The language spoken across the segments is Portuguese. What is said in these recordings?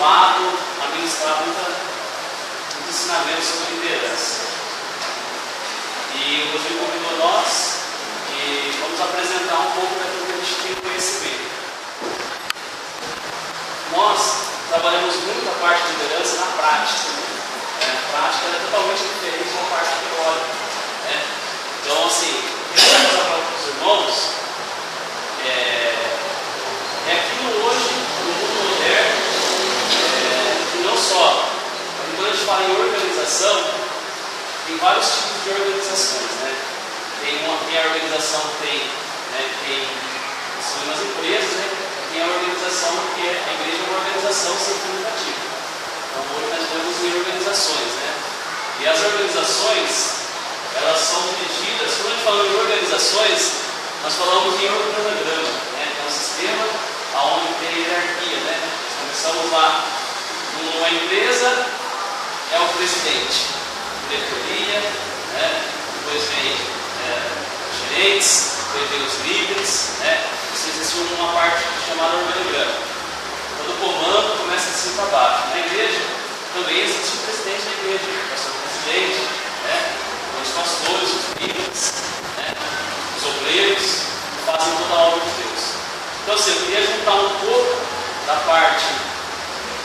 formado a ministrar muito ensinamento sobre liderança. E o Rodrigo convidou nós e vamos apresentar um pouco daquilo que a gente tem conhecimento. Nós trabalhamos muito a parte de liderança na prática. A prática é totalmente diferente da parte teórica. Então, assim, o que eu quero falar para os irmãos é aquilo hoje, no mundo moderno, que não só, quando a gente fala em organização, tem vários tipos de organizações, né? Tem a organização que são umas empresas, né? Tem a organização que a igreja é uma organização sem fim lucrativo. Então, hoje nós temos organizações, né? E as organizações, elas são divididas, quando a gente fala em organizações, nós falamos em organograma, né? É um sistema onde tem hierarquia, né? Começamos lá, numa empresa, é o presidente, diretoria, né? Depois vem os gerentes, depois vem os líderes, né? Isso existe uma parte chamada organograma. Todo comando começa de cima para baixo. Na igreja também existe o presidente da igreja, o pastor presidente, né? Os pastores, os líderes, né? Os obreiros que fazem toda a obra de Deus. Então, assim, eu queria juntar um pouco da parte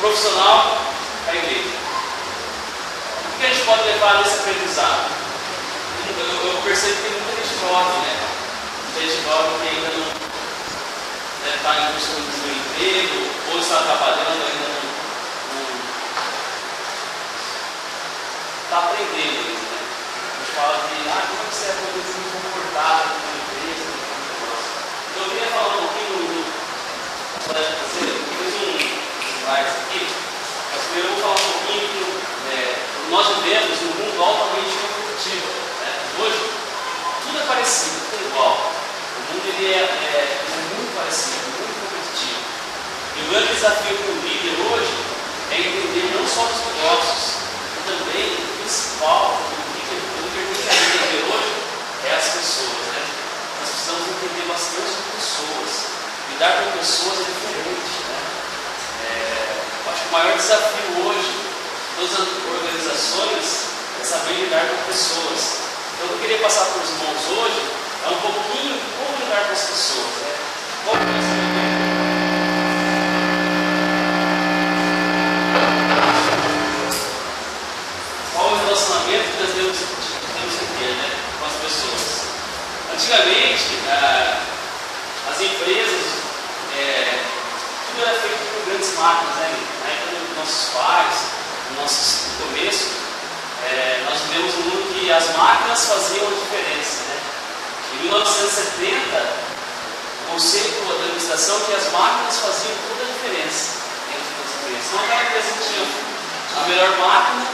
profissional para a igreja. O que a gente pode levar desse aprendizado? Eu percebo que tem muita gente jovem, né? Muita gente jovem que ainda não está em busca do emprego, ou está trabalhando ainda não está aprendendo ainda, né? A gente fala de, como é que você é poder se comportar na empresa, então eu queria falar um pouquinho eu fiz um slide aqui, mas primeiro eu vou falar um pouquinho que nós vivemos num mundo altamente competitivo, né? Hoje, tudo é parecido, tudo é igual. O mundo ele é muito parecido, muito competitivo. E o grande desafio para o líder hoje é entender não só os negócios, mas também o principal, o que tem que entender hoje é as pessoas, né? Nós precisamos entender bastante de pessoas. Lidar com pessoas é diferente, né? Eu acho que o maior desafio hoje de todas as organizações é saber lidar com pessoas. Então, o que eu queria passar para os irmãos hoje é um pouquinho de como lidar com as pessoas, né? Como qual o relacionamento que nós temos que ter, né, com as pessoas? Antigamente, as empresas, tudo era feito por grandes máquinas, né? Na época dos nossos pais, no começo, nós vivemos um mundo que as máquinas faziam a diferença, né? Em 1970, o conceito da administração que as máquinas faziam toda a diferença dentro das empresas. Não aquela empresa que tinha a melhor máquina,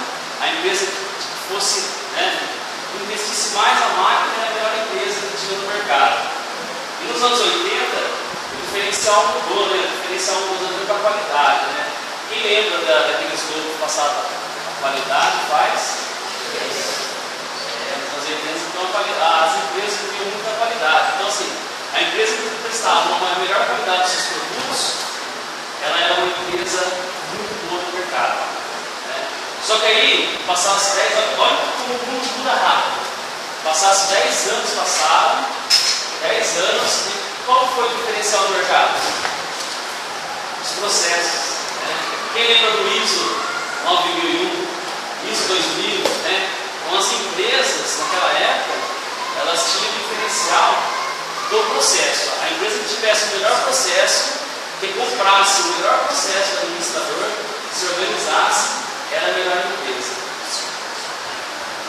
a empresa que fosse, investisse mais a máquina era a melhor empresa que tinha no mercado. E nos anos 80, o diferencial mudou, né? O diferencial mudou para a qualidade, né? Quem lembra daqueles globos passados? A qualidade faz as empresas, então as empresas viviam muita qualidade. Então, assim, a empresa que prestava uma melhor qualidade dos seus produtos, ela era uma empresa muito boa no mercado, né? Só que aí, passados 10 anos, olha como o mundo muda rápido. Passados 10 anos passaram, 10 anos, e qual foi o diferencial do mercado? Os processos, né? Quem lembra do ISO 9001, ISO 2000, né? Então as empresas naquela época, elas tinham o diferencial do processo. A empresa que tivesse o melhor processo, que comprasse o melhor processo do administrador, se organizasse, era a melhor empresa.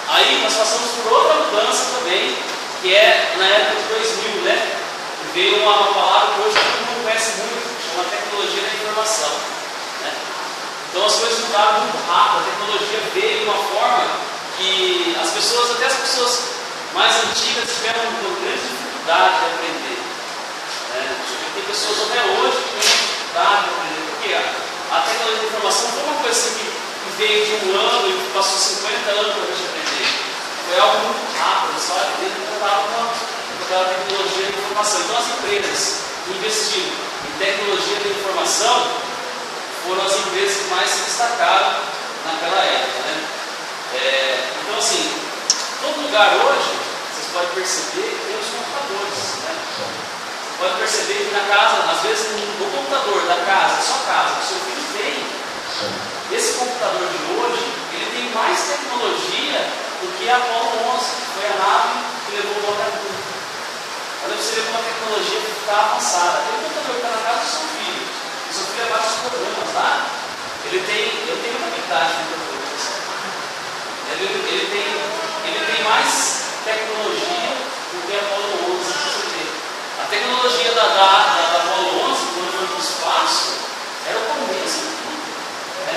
Aí nós passamos por outra mudança também, que é na época de 2000, né? Veio uma palavra que hoje todo mundo conhece muito, chama tecnologia da informação, né? Então as coisas mudaram muito rápido, a tecnologia veio de uma forma que as pessoas, até as pessoas mais antigas, tiveram uma grande dificuldade de aprender, né? Tem pessoas até hoje que têm dificuldade de aprender, porque a tecnologia da informação foi uma coisa assim, que veio de um ano e passou 50 anos para a gente aprender. Foi algo muito rápido, só que dentro contava com aquela tecnologia da informação. Então as empresas investindo em tecnologia da informação foram as empresas que mais se destacaram naquela época, né? Então, assim, todo lugar hoje, vocês podem perceber que tem os computadores, né? Você pode perceber que na casa, às vezes, no computador da casa, sua casa, que seu filho tem, esse computador de hoje, ele tem mais tecnologia do que a Apollo 11, que foi a nave que levou o homem à Lua. Olha, você vê como a tecnologia está avançada. Tem um computador que está na casa do seu filho. O seu filho abaixa os programas lá. Ele tem muita habilidade no computador. Ele tem mais tecnologia do que a Apollo 11. Você vê. A tecnologia da Apollo 11, quando foi para o espaço, era o começo de tudo. Né?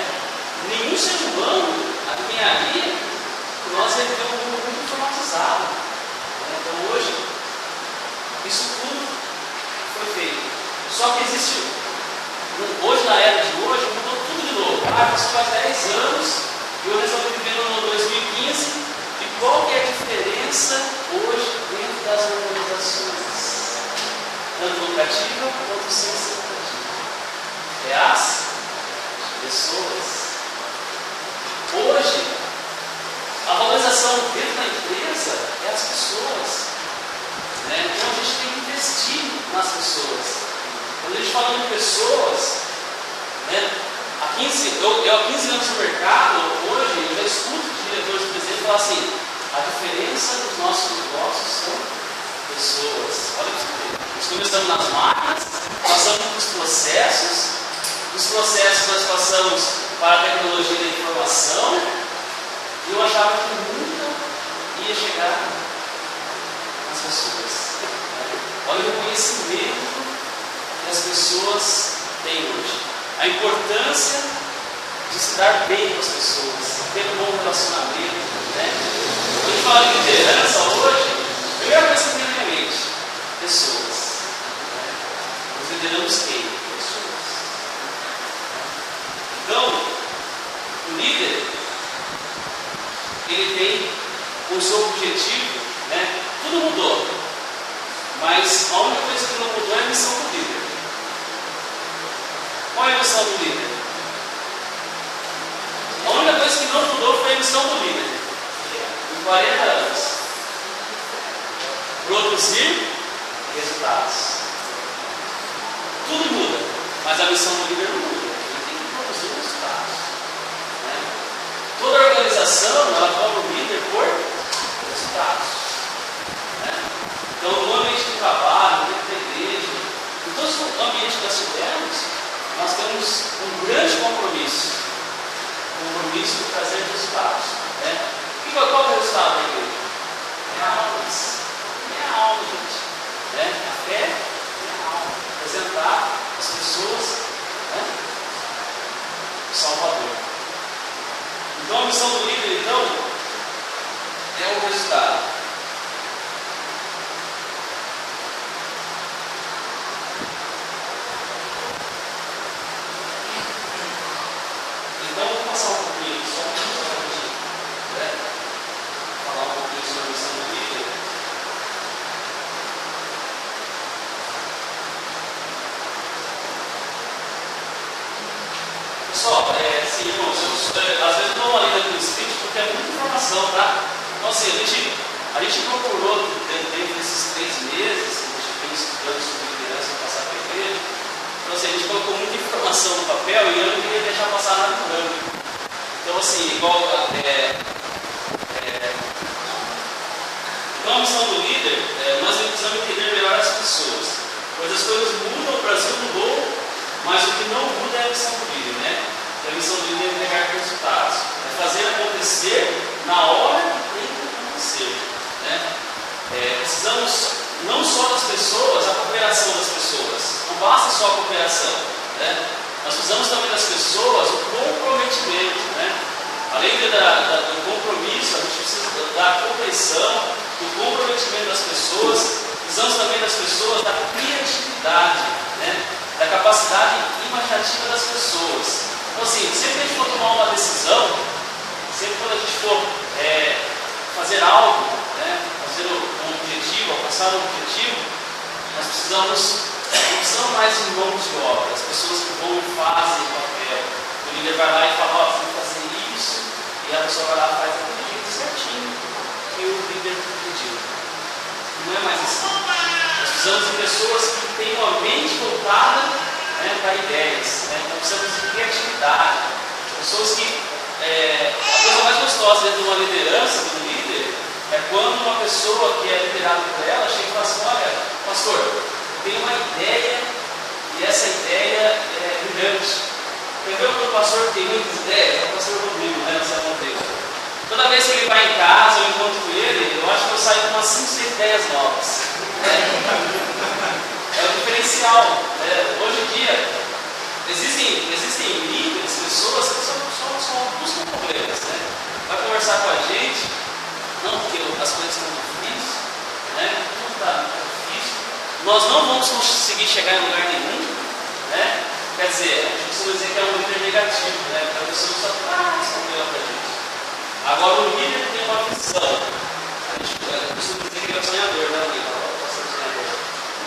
Nenhum ser humano adivinharia que nós ia ter um mundo muito informatizado. Né? Então hoje, isso tudo foi feito. Só que existe, hoje na era de hoje, mudou tudo de novo. Isso faz 10 anos e eu resolvi viver no ano 2015. E qual que é a diferença hoje dentro das organizações? Tanto lucrativa quanto sem ser lucrativa. É as pessoas. Hoje, a valorização dentro da empresa é as pessoas. Né? Então a gente tem que investir nas pessoas. Quando a gente fala de pessoas, né? Há 15 anos no mercado, hoje eu já escuto diretores do presidente falar assim: a diferença dos nossos negócios são pessoas. Olha para você ver. Nós começamos nas máquinas, passamos pelos processos, dos processos nós passamos para a tecnologia da informação, e eu achava que nunca ia chegar nas pessoas. Olha o reconhecimento que as pessoas têm hoje. A importância de se dar bem com as pessoas, ter um bom relacionamento. Né? Quando a gente fala de liderança hoje, a primeira coisa que vem na minha mente: pessoas. Nós lideramos quem? Pessoas. Então, o líder, ele tem o seu objetivo, né? Tudo mudou, mas a única coisa que não mudou é a missão do líder. Qual é a missão do líder? A única coisa que não mudou foi a missão do líder. Em 40 anos. Produzir resultados. Tudo muda, mas a missão do líder não muda. Ele tem que produzir resultados. Né? Toda organização, ela cobra o líder por resultados. Né? Então, no ambiente de trabalho, dentro da igreja, em todos os ambientes que nós tivermos, nós temos um grande compromisso de trazer resultados. Né? E qual é o resultado da igreja? É a alma. É a alma, gente. Né? A fé é a alma. Apresentar as pessoas, né? O Salvador. Então a missão do líder, então, é o resultado. Então, vou passar um pouquinho, só para a gente, né, falar um pouquinho sobre a missão do líder. Pessoal, assim, irmãos, às vezes eu dou uma lida no script porque é muita informação, tá? Então, assim, a gente procurou, dentro desses 3 meses, que a gente vem estudando sobre liderança para passar para a igreja. Então, assim, a gente colocou muita informação no papel e eu não queria deixar passar nada no branco. Então, assim, igual então a missão do líder, nós precisamos entender melhor as pessoas. Pois as coisas mudam, o Brasil mudou, mas o que não muda é a missão do líder, né? E a missão do líder é entregar resultados, é fazer acontecer na hora que tem que acontecer. Né? Precisamos não só das pessoas, a cooperação das pessoas. Não basta só a cooperação. Né? Nós precisamos também das pessoas o comprometimento. Né? Além do compromisso, a gente precisa da compreensão, do comprometimento das pessoas. Precisamos também das pessoas da criatividade, né? Da capacidade imaginativa das pessoas. Então, assim, sempre que a gente for tomar uma decisão, sempre quando a gente for fazer algo, né? Fazer um objetivo, alcançar um objetivo, nós não precisamos mais de mãos de obra, as pessoas que vão e fazem o papel. líder vai lá e fala, ó, tem que fazer isso, e a pessoa vai lá e faz aquele jeito certinho que o líder pediu. Não é mais assim. Nós precisamos de pessoas que tenham a mente voltada, né, para ideias, né? Nós precisamos de criatividade, pessoas que a coisa mais gostosa dentro de uma liderança, do líder, é quando uma pessoa que é liderada por ela chega e fala assim, olha, pastor, eu tenho uma ideia e essa ideia é brilhante. Quer ver que o pastor tem muitas ideias? É o pastor Rodrigo, né, no Sermão dele. Toda vez que ele vai em casa, eu encontro ele, eu acho que eu saio com umas 5, 6 ideias novas. É o diferencial. Hoje em dia, existem líderes, pessoas que só buscam problemas, né? Vai conversar com a gente, não porque as coisas estão difíceis, né? Não está difícil. Nós não vamos conseguir chegar em lugar nenhum, né? Quer dizer, a gente costuma dizer que é um líder negativo, né? Porque a pessoa só traz problema para a gente. Agora, o líder tem uma visão. A gente costuma dizer que ele é sonhador, né? Ele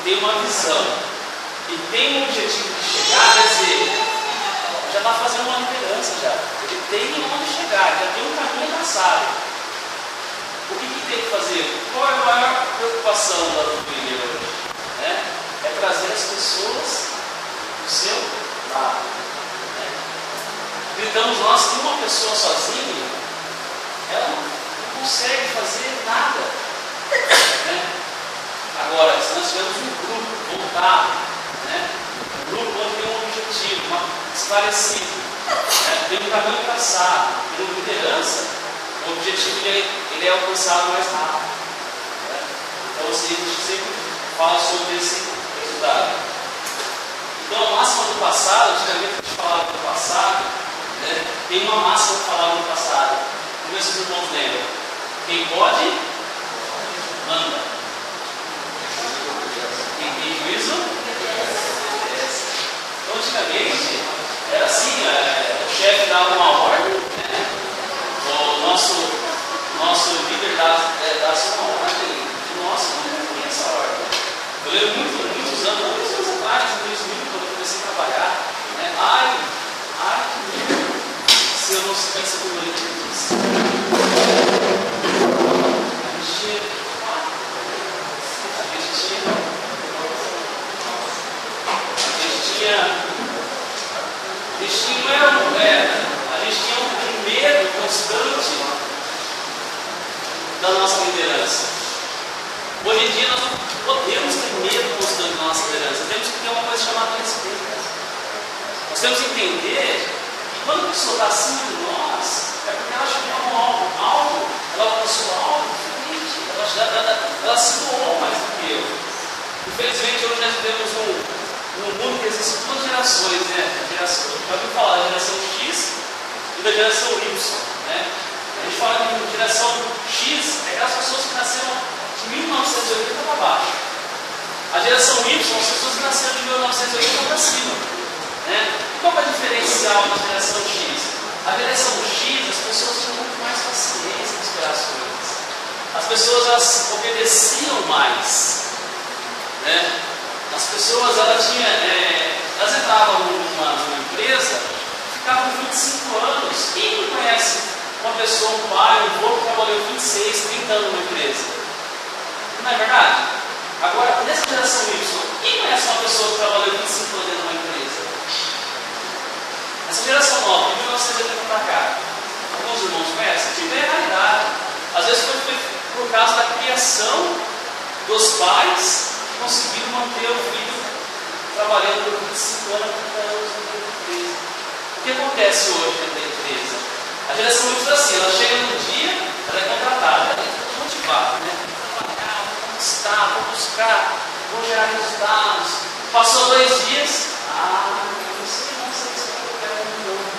tem uma visão e tem um objetivo de chegar, quer dizer, já está fazendo uma liderança já. Ele tem onde chegar, já tem um caminho traçado. O que tem que fazer? Qual é a maior preocupação da líder hoje? Né? É trazer as pessoas do seu lado. Né? Gritamos nós que uma pessoa sozinha, ela não consegue fazer nada. Né? Agora, se nós tivermos um grupo voltado, né? Um grupo onde tem um objetivo, esclarecido, né? Tem um caminho traçado, tem uma liderança, o objetivo ele é alcançado mais rápido. Né? Então, assim, a gente sempre fala sobre esse resultado. Então, a máxima do passado, antigamente a gente falava do passado, né? Tem uma máxima que falava no passado. Como esses irmãos lembram? Quem pode, manda. Quem tem juízo, obedece. Então, antigamente, era assim, o chefe dava uma ordem, né? O nosso líder dava uma ordem, e nós não cumprimos essa ordem. Eu lembro muitos anos atrás, em 2000, quando eu comecei a trabalhar, né? Ai, que lindo, se eu não seguisse o que o líder disse. A gente tinha um medo constante da nossa liderança. Hoje em dia nós não podemos ter medo constante da nossa liderança. Temos que ter uma coisa chamada respeito. Nós temos que entender que quando a pessoa está acima de nós, é porque ela chegou a algo, ela alcançou algo diferente, ela se doou mais do que eu. Infelizmente hoje nós vivemos num mundo que existe duas gerações, né? Já ouviu falar da geração X e da geração Y, né? A gente fala que a geração X é aquelas pessoas que nasceram de 1980 para baixo. A geração Y são as pessoas que nasceram de 1980 para cima, né? E qual é o diferencial da geração X? A geração X, as pessoas tinham muito mais paciência de esperar as coisas. As pessoas elas obedeciam mais, né? As pessoas elas entravam numa empresa, ficavam 25 anos. Quem não conhece uma pessoa, um pai, um avô que trabalhou 26, 30 anos numa empresa? Não é verdade? Agora, nessa geração Y, quem conhece uma pessoa que trabalhou 25 anos dentro de uma empresa? Essa geração nova, de 1980 para cá, alguns irmãos conhecem? Tiver realidade. Às vezes foi por causa da criação dos pais que conseguiram manter o filho trabalhando por 25 anos, 30 anos dentro da empresa. O que acontece hoje dentro da empresa? A geração Y assim, ela chega no dia, ela é contratada, ela é motivada, né? Vou trabalhar, vou conquistar, vou buscar, vou gerar resultados. Passou 2 dias, não sei se eu quero um novo.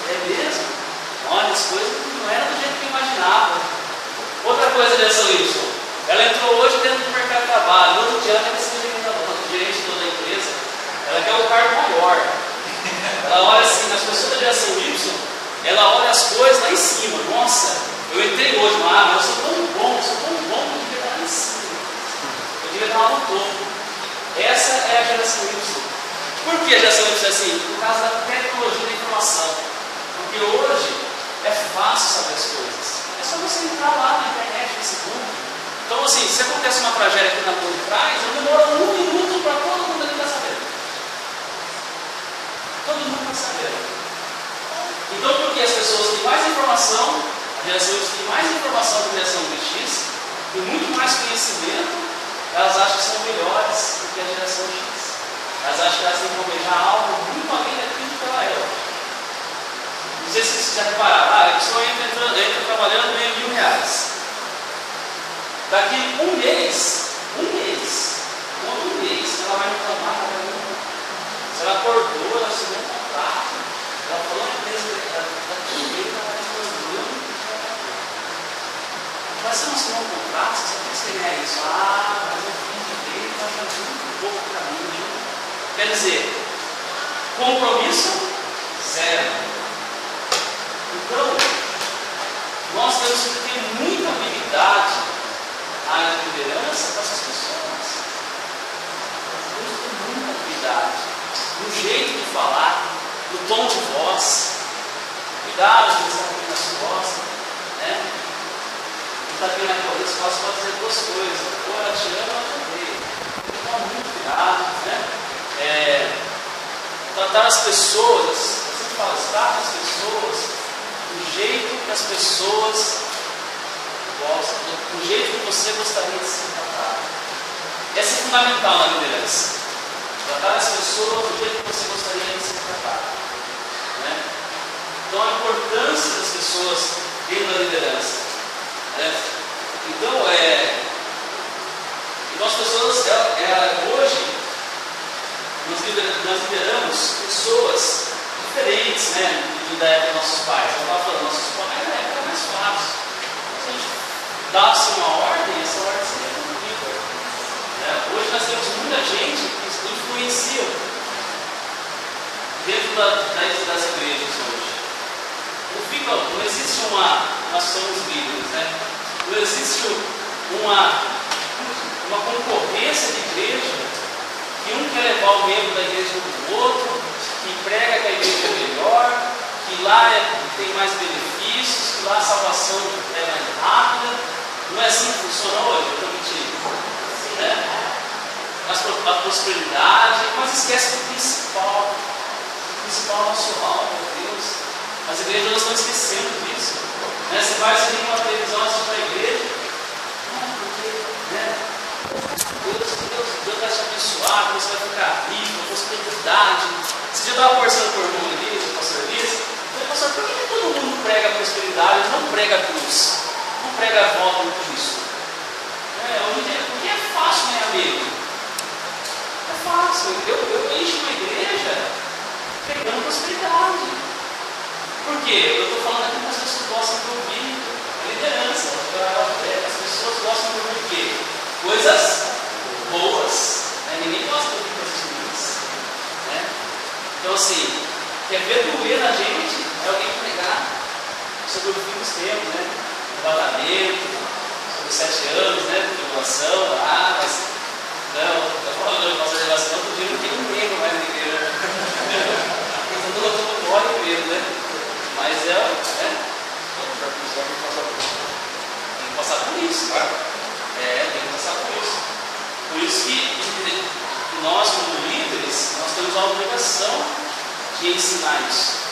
É mesmo? Olha, as coisas não eram do jeito que eu imaginava. Outra coisa dessa Y, ela entrou hoje dentro do mercado de trabalho, no outro dia ela quer ser gerente de toda a empresa, ela quer um cargo maior. Ela olha assim, as pessoas da geração Y, ela olha as coisas lá em cima. Nossa, eu entrei hoje, mas eu sou tão bom, que eu devia estar lá em cima. Eu devia estar lá no topo. Essa é a geração Y. Por Por que a geração Y é assim? Por causa da tecnologia da informação. Porque hoje é fácil saber as coisas. É só você entrar lá na internet, no Facebook. Então, assim, se acontece uma tragédia aqui na rua de trás, eu demoro 1 minuto para todo mundo aqui estar sabendo. Todo mundo está sabendo. Então, porque as pessoas têm mais informação, a geração Y tem mais informação que a geração X, tem muito mais conhecimento, elas acham que são melhores do que a geração X. Elas acham que elas têm que almejar algo muito além daquilo que ela é. Não sei se vocês já repararam, a pessoa entra trabalhando ganha R$1.000. Daqui um mês, ela vai reclamar, se ela acordou, ela assinou um contrato, ela falou na empresa daqui um mês, ela vai reclamando. Mas você não assinou um contrato, você sabe que você ganha isso? Mas eu fiz direito, está achando muito pouco para mim. Quer dizer, compromisso zero. Então, nós temos que ter muita habilidade na área de liderança para essas pessoas. Temos que ter muita habilidade no jeito de falar, no tom de voz, cuidado de estar aqui nas costas, né? Está aqui na cabeça, pode dizer 2 coisas: ou ela te ama ou ela te odeia. Então, muito cuidado, né? Tratar as pessoas, eu sempre falo, tratar as pessoas do jeito que as pessoas gostam, do jeito que você gostaria de ser tratado. Essa é fundamental na liderança. Tratar as pessoas do jeito que você gostaria de ser tratado, né? Então, a importância das pessoas dentro da liderança, né? Então, as pessoas, hoje, nós lideramos pessoas diferentes, né? Da época dos nossos pais. Eu estava falando, nossos pais na época era mais fácil. Se a gente dá-se uma ordem, essa ordem seria cumprida. Hoje nós temos muita gente que influencia dentro das igrejas hoje. Não existe nós somos líderes, né? Não existe uma concorrência de igreja que um quer levar o membro da igreja do outro, que prega que a igreja é melhor, que lá tem mais benefícios, que lá a salvação é mais rápida. Não é assim que funciona hoje, eu estou mentindo, né? A prosperidade, mas esquece do principal. O principal é o nosso alvo, meu Deus. As igrejas não estão esquecendo disso, né? Você vai assistir uma televisão, assistir para a igreja, porque, né? Deus vai te abençoar, você vai ficar rico, prosperidade. Você já estava conversando com o irmão Elias, o pastor Elias. Eu falei, pastor, por que todo mundo prega prosperidade, não prega cruz, não prega a volta do Cristo? Porque é fácil ganhar medo. É fácil. Eu encho uma igreja pregando prosperidade. Por quê? Eu estou falando aqui que as pessoas gostam de ouvir a liderança. As pessoas gostam de ouvir o quê? Coisas boas. Né? Ninguém gosta de ouvir coisas ruins. Né? Então, assim, quer ver doer na gente é alguém pregar sobre o fim dos tempos, né? Arrebatamento, sobre os 7 anos, né? De tribulação, mas não, eu falo de nossa geração, outro dia não tem ninguém mais na igreja. Todo mundo morre mesmo, né? Mas tem que passar por isso, tá? Tem que passar por isso. Por isso que nós, como líderes, nós temos a obrigação de ensinar isso.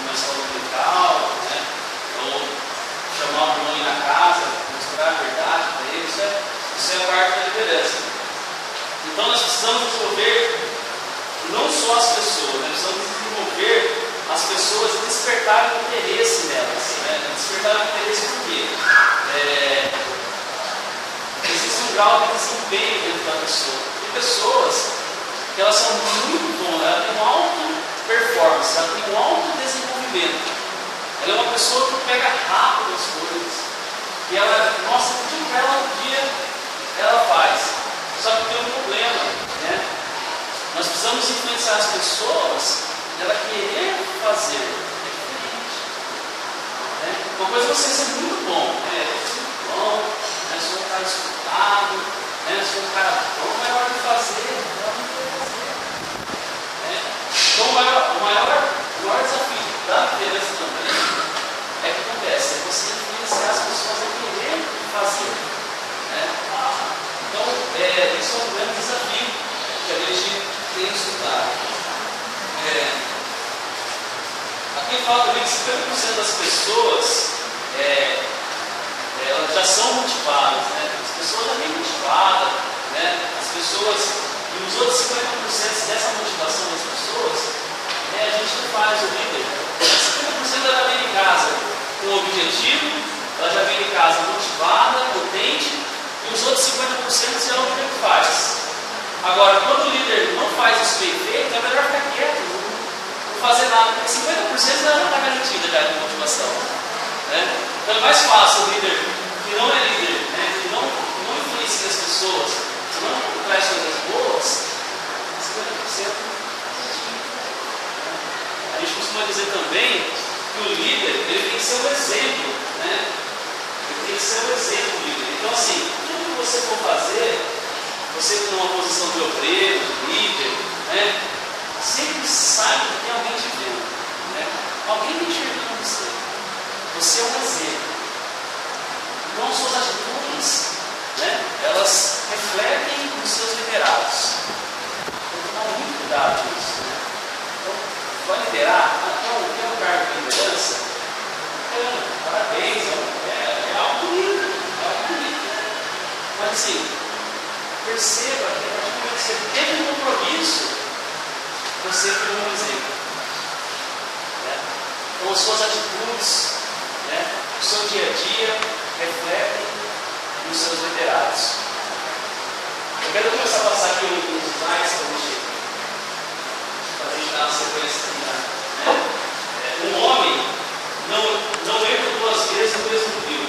Uma escola dominical, né? Ou chamar o irmão na casa, mostrar a verdade para ele, isso é parte da liderança. Então nós precisamos desenvolver não só as pessoas, nós precisamos desenvolver as pessoas e despertar o interesse nelas. Né? Despertar o interesse por quê? Existe um grau de desempenho dentro da pessoa. Tem pessoas que elas são muito boas, ela tem uma alta performance, ela tem um alto desenvolvimento. Ela é uma pessoa que pega rápido as coisas. E ela, nossa, um dia ela faz. Só que tem um problema, né? Nós precisamos influenciar as pessoas ela querer fazer. É diferente. Né? Uma coisa é você ser muito bom, né? Eu sou muito bom, né? Sou um cara escutado, né? Sou um cara bom, mas na hora de fazer, ela não quer fazer. fala também que 50% das pessoas elas já são motivadas, né? As pessoas já vêm motivadas, né? As pessoas, e os outros 50% dessa motivação das pessoas, a gente não faz o líder. 50% ela já vem de casa com um objetivo, ela já vem de casa motivada, potente, e os outros 50% já é o que ele faz. Agora, quando o líder não faz isso bem feito, é melhor ficar quieto, não fazer nada, porque 50% ela já está garantida já de motivação. Né? Então é mais fácil o líder que não é líder, né? que não influencia as pessoas, que não traz coisas boas, 50%. A gente costuma dizer também que o líder ele tem que ser um exemplo, né? Ele tem que ser um exemplo líder. Então assim, tudo que você for fazer, você que numa posição de obreiro, de líder, né? Sempre saiba que tem alguém te vendo, né? Alguém te enxergando você. Você é um exemplo. Então suas atitudes, né? Elas refletem os seus liderados. Então tomar muito cuidado com isso, né? Então, vai liderar, quer um cargo de liderança? Parabéns, é algo bonito, né? Mas assim, perceba que a partir do momento que você teve um compromisso, você foi um exemplo. Né? Então as suas atitudes, né? O seu dia a dia refletem nos seus liderados. Eu quero começar a passar aqui uns slides para a gente dar uma sequência aqui. Né? Um homem não entra duas vezes no mesmo rio.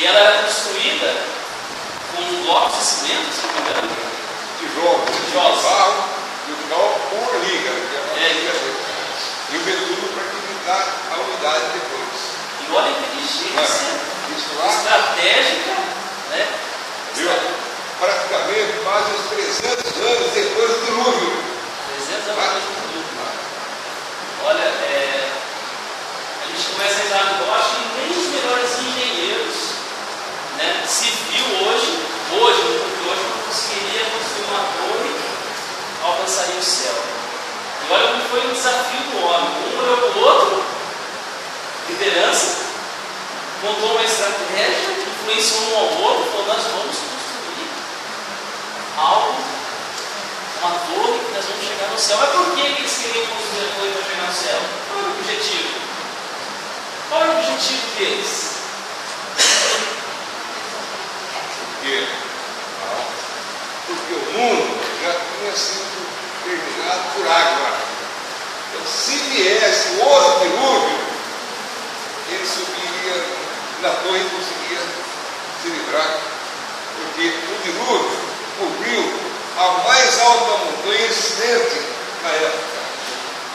E ela era construída com blocos de cimento, se não me engano. Tijolos. Barro e o tijolo por liga. E o betume para equilibrar a unidade depois. E olha a inteligência Isso lá, estratégica, né? viu? Praticamente quase uns 300 anos depois do dilúvio. 300 anos depois do dilúvio. Olha, a gente começa a entrar, eu acho que nem os melhores engenheiros, né, civil hoje não conseguiria construir uma torre, alcançaria o céu. E olha como foi o desafio do homem. Um olhou para o outro, liderança, montou uma estratégia, influenciou um ao outro, falou: nós vamos construir algo, uma torre, que nós vamos chegar no céu. Mas por que eles queriam construir a torre para chegar no céu? Qual era o objetivo? Qual era o objetivo deles? Porque o mundo já tinha sido terminado por água. Então, se viesse o outro dilúvio, ele subiria na torre e conseguia se livrar. Porque o dilúvio cobriu a mais alta montanha existente na época.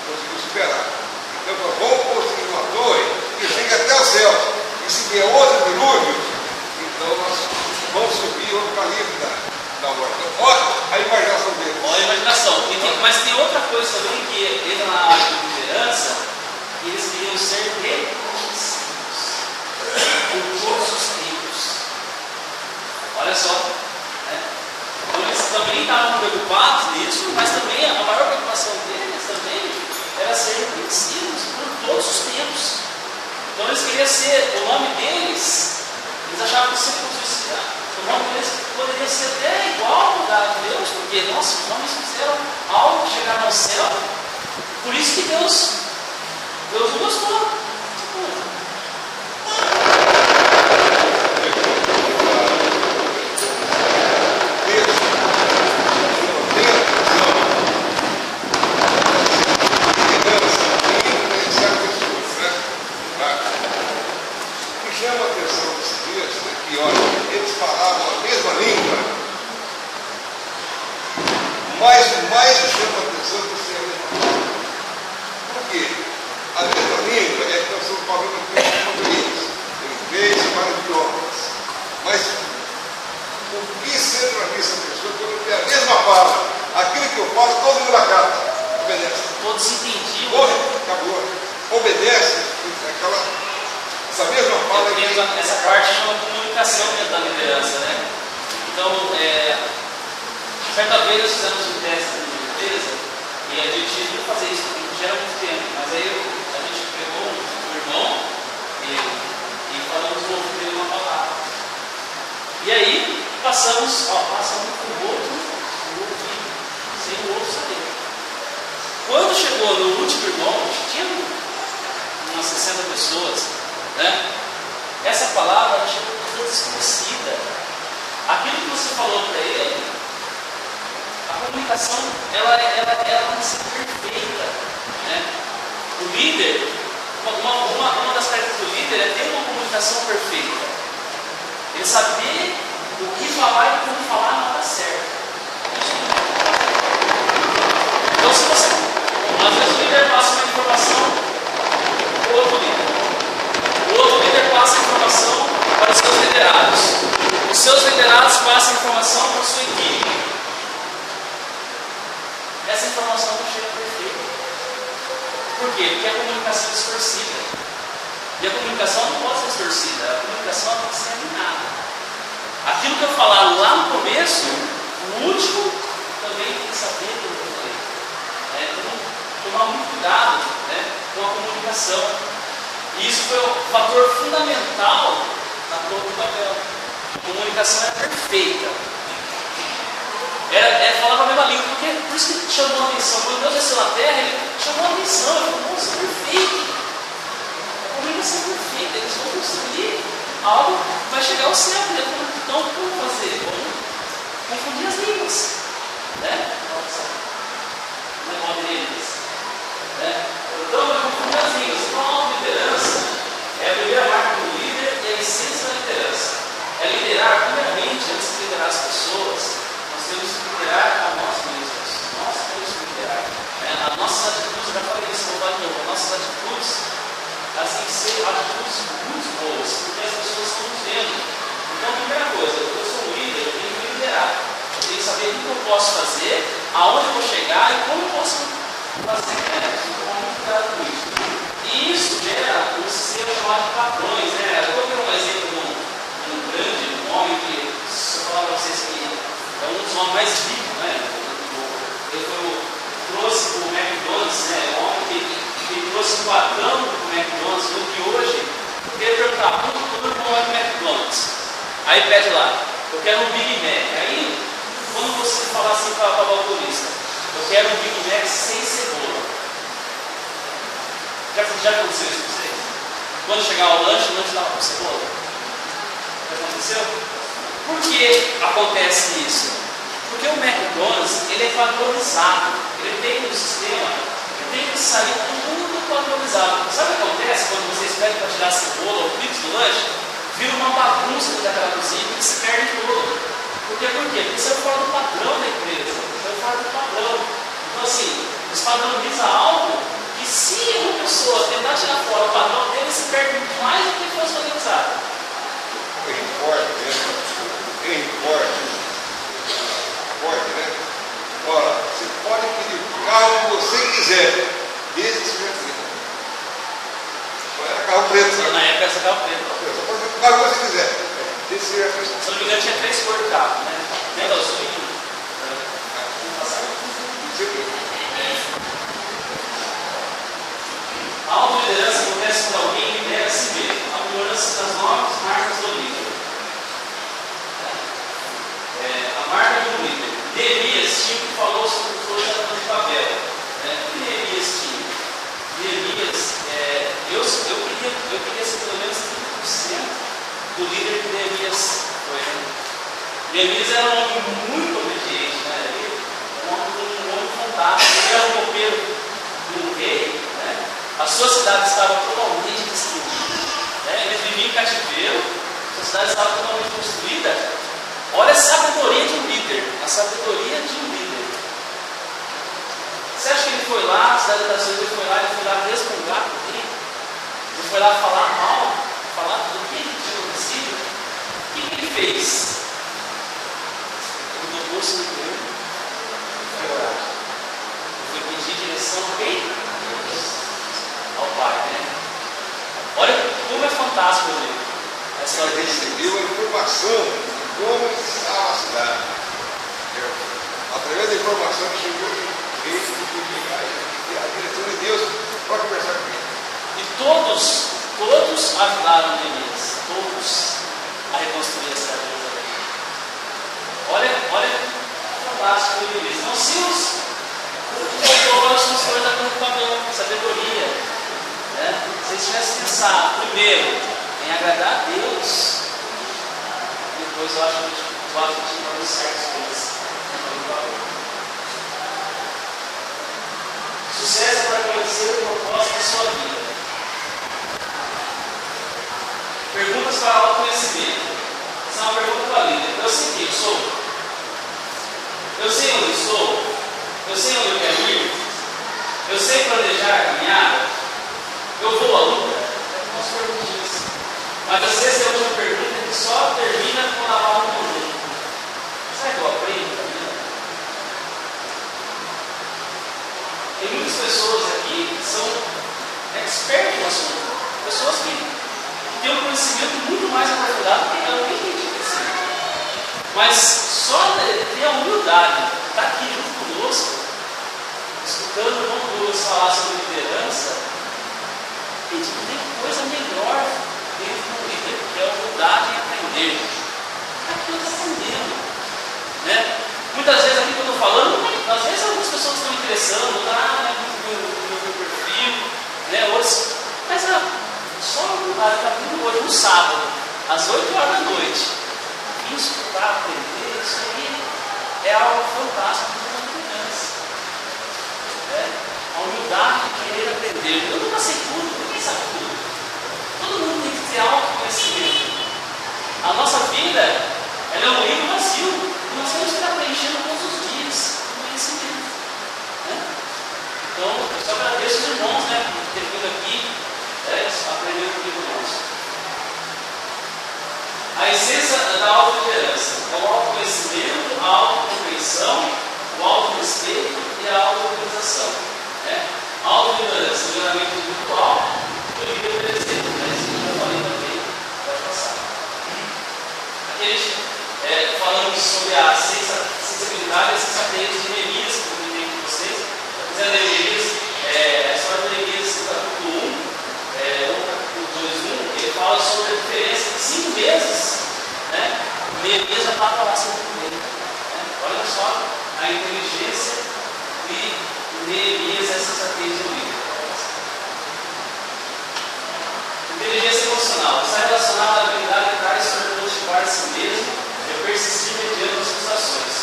Conseguiu superar. Então, nós vamos construir uma torre que chegue até o céu. E se vier outro dilúvio, então nós vamos subir outro para livre da morte. Olha a imaginação dele. Olha a imaginação. Mas tem outra coisa também que entra na área de liderança, que eles queriam ser reconhecidos por todos os tempos. Olha só. Né? Então eles também estavam preocupados nisso, mas também a maior preocupação deles também era ser reconhecidos por todos os tempos. Então eles queriam ser, o nome deles, eles achavam que se fosse o nome deles poderia ser até igual ao da Deus, porque nossa, os homens fizeram algo, chegaram ao céu. Por isso que Deus não gostou. Chama a atenção desse texto, né, que olha, eles falavam a mesma língua, mas o mais chama a atenção é ser a mesma língua. Por quê? A mesma língua é que nós estamos falando aqui em português, inglês e vários idiomas. Mas o que centraliza a pessoa quando tem a mesma palavra? Aquilo que eu falo, todo mundo acata, obedece. Todos entendiam. Todos, acabou. Obedece, essa mesma fala aqui. Essa parte chama comunicação dentro da liderança, né? Então, certa vez nós fizemos um teste de liderança e a gente ia fazer isso, porque não gera muito tempo, mas aí a gente pegou um irmão e falamos o ouvido dele uma palavra. E aí passamos com o outro sem o outro saber. Quando chegou no último irmão, tinha umas 60 pessoas, né? Essa palavra chegou toda desconhecida. Aquilo que você falou para ele, a comunicação ela tem que ser perfeita, né? O líder, uma das características do líder é ter uma comunicação perfeita. Ele saber o que falar e como falar na hora certa. Então, se você, às vezes o líder passa uma informação para o outro líder. O outro líder passa a informação para os seus liderados. Os seus liderados passam a informação para a sua equipe. Essa informação não chega perfeita. Por quê? Porque a comunicação é distorcida. E a comunicação não pode ser distorcida. A comunicação tem que ser alinhada. Aquilo que eu falar lá no começo, o último também tem que saber o que eu falei. Então, tomar muito cuidado, né, com a comunicação. E isso foi um fator fundamental na Torre de Babel. A comunicação era perfeita. Falava a mesma língua, porque por isso que chamou a atenção. Quando Deus desceu na terra, ele chamou a atenção. Ele falou: nossa, perfeito. A comunicação é perfeita. Eles vão construir algo que vai chegar ao céu. Então, como fazer? Vamos confundir as línguas. Né? Não é modo deles. Né? Então, vai confundir as línguas. Então, a liderança é a primeira marca do líder e a essência da liderança. chegar e como eu posso fazer, tomar muito cuidado com isso. E isso gera um sistema chamado de padrões, né? Eu vou dar um exemplo de um grande homem que, se eu falar para vocês que é um dos homens mais ricos, né? Ele trouxe o McDonald's, né? Um homem que trouxe o padrão do McDonald's, no que hoje, eu queria perguntar, quando eu vou ao McDonald's, aí pede lá, eu quero um Big Mac. Aí, quando você falar assim para o balconista, eu quero um Big Mac sem cebola. Já aconteceu isso com vocês? Quando chegar ao lanche, o lanche estava com cebola? Já aconteceu? Por que acontece isso? Porque o McDonald's, ele é padronizado. Ele tem um sistema, ele tem que sair tudo padronizado. Sabe o que acontece quando vocês pedem para tirar a cebola ou pizza do lanche? Vira uma bagunça daquela cozinha que se perde todo. Por quê? Porque saiu fora do padrão da empresa. Saiu fora do padrão. Então assim, despadroniza algo que se uma pessoa tentar tirar fora o padrão dele, se perde muito mais do que fosse padronizado. Importe, né? Ora, você pode pedir o carro que você quiser, desde que seja preto. Não era carro preto, sabe? Na época essa carro preto. Você pode pedir o carro que você quiser, desde que seja preto. Se não me engano, tinha 3 cores de carro, né? Nem da Sul. A autoliderança acontece quando alguém lidera a si mesmo. A mudança das novas marcas do líder. A marca do líder. Neemias tinha que falou sobre o projeto de papel. O que Neemias tinha? Neemias, eu queria ser pelo menos 30% do líder que Neemias foi. Neemias era um homem muito obediente, né? Um homem fantástico. Ele era um copeiro do rei. A sua cidade estava totalmente destruída. Eles viviam em cativeiro, a sua cidade estava totalmente destruída. Olha a sabedoria de um líder. A sabedoria de um líder. Você acha que ele foi lá, a cidade das nações, ele foi lá resmungar com ele? Ele foi lá falar mal, falar do que ele tinha acontecido? O que ele fez? Ele dobrou-se no joelho e foi orar. Foi pedir direção a quem? Ao Pai, né? Olha como é fantástico o livro. Ele recebeu a informação de como estava a cidade. Através da informação que chegou, ele podia ligar e a direção de Deus para conversar com ele. E todos ajudaram Neemias, todos, a reconstruir a cidade de Jerusalém. Olha fantástico o livro. Então, se os senhores da computador, sabedoria, se eles tivessem pensado primeiro em agradar a Deus, depois eu acho que tinha dado certas coisas. Sucesso é para conhecer o propósito da sua vida. Perguntas para autoconhecimento. Essa é uma pergunta para a líder. Eu sei quem eu sou? Eu sei onde estou? Eu sei onde eu quero ir? Eu sei planejar a caminhada? Eu vou à luta? Posso perguntar isso. Mas às vezes é outra pergunta que só termina com a aula do conjunto. Será que eu aprendo também? Tem muitas pessoas aqui que são expertos no assunto. Pessoas que têm um conhecimento muito mais aprofundado que eu nem entendi conhecimento. Mas só ter a humildade de estar aqui junto conosco, escutando o irmão Douglas falar sobre liderança, gente, não tem coisa melhor dentro do líder, que é a humildade em aprender. Aqui eu estou aprendendo. Muitas vezes aqui que eu estou falando, às vezes algumas pessoas estão interessando, no meu perfil, outros, mas só a humildade está vindo hoje, no sábado, às 8 horas da noite. Vim escutar, aprender, isso aí é algo fantástico de uma liderança. A humildade de querer aprender. Eu nunca sei tudo, ninguém sabe tudo. Todo mundo tem que ter autoconhecimento. A nossa vida, ela é um livro vazio. E nós temos que estar preenchendo todos os dias com conhecimento. Então, eu só agradeço os irmãos, por ter vindo aqui, aprender comigo conosco. A essência da autoliderança é o autoconhecimento, a autocompreensão, o auto-respeito e a auto-organização. Né? A auto-liderança, lideramento individual, eu líder presente, mas isso eu já falei também, pode passar. Aqui a gente, falando sobre a sensibilidade e a sensatez de Neemias, que eu comentei com vocês. Se quiser ler Neemias, a história de Neemias, capítulo 1, ou capítulo 2, 1, ele fala sobre a diferença de 5 meses, né? Neemias já estava lá sobre ele. Né? Olha só a inteligência de Neemias e a sensatez do líder. Inteligência emocional está relacionada à habilidade que traz sobre motivar a si mesmo e persistir mediante as frustrações,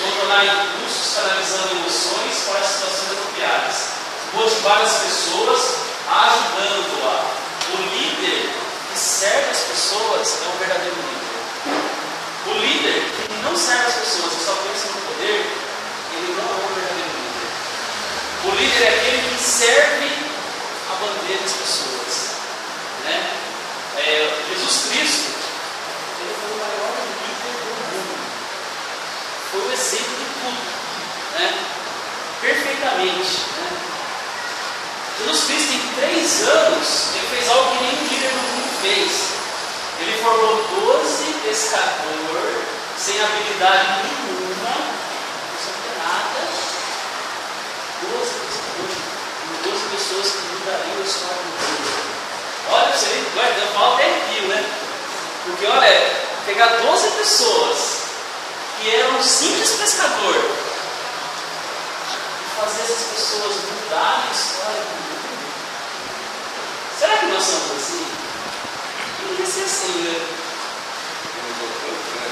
controlar impulsos, canalizando emoções para as situações apropriadas, motivar as pessoas, ajudando-a. O líder que serve as pessoas é um verdadeiro líder. O líder que não serve as pessoas, que só pensa no poder, ele não é um verdadeiro líder. O líder é aquele que serve a bandeira das pessoas. Né? Jesus Cristo, ele foi o maior líder do mundo. Foi o exemplo de tudo. Né? Perfeitamente. Né? Jesus Cristo, em 3 anos, ele fez algo que nenhum líder do mundo fez. Ele formou 12 pescadores sem habilidade nenhuma, sem ter nada. 12 pescadores, 12 pessoas que mudariam a história do mundo. Olha, você eu falo até aqui, né? Porque, olha, pegar 12 pessoas que eram simples pescadores e fazer essas pessoas mudarem a história do mundo. Será que nós somos assim? Não devia ser assim, né? É importante, né?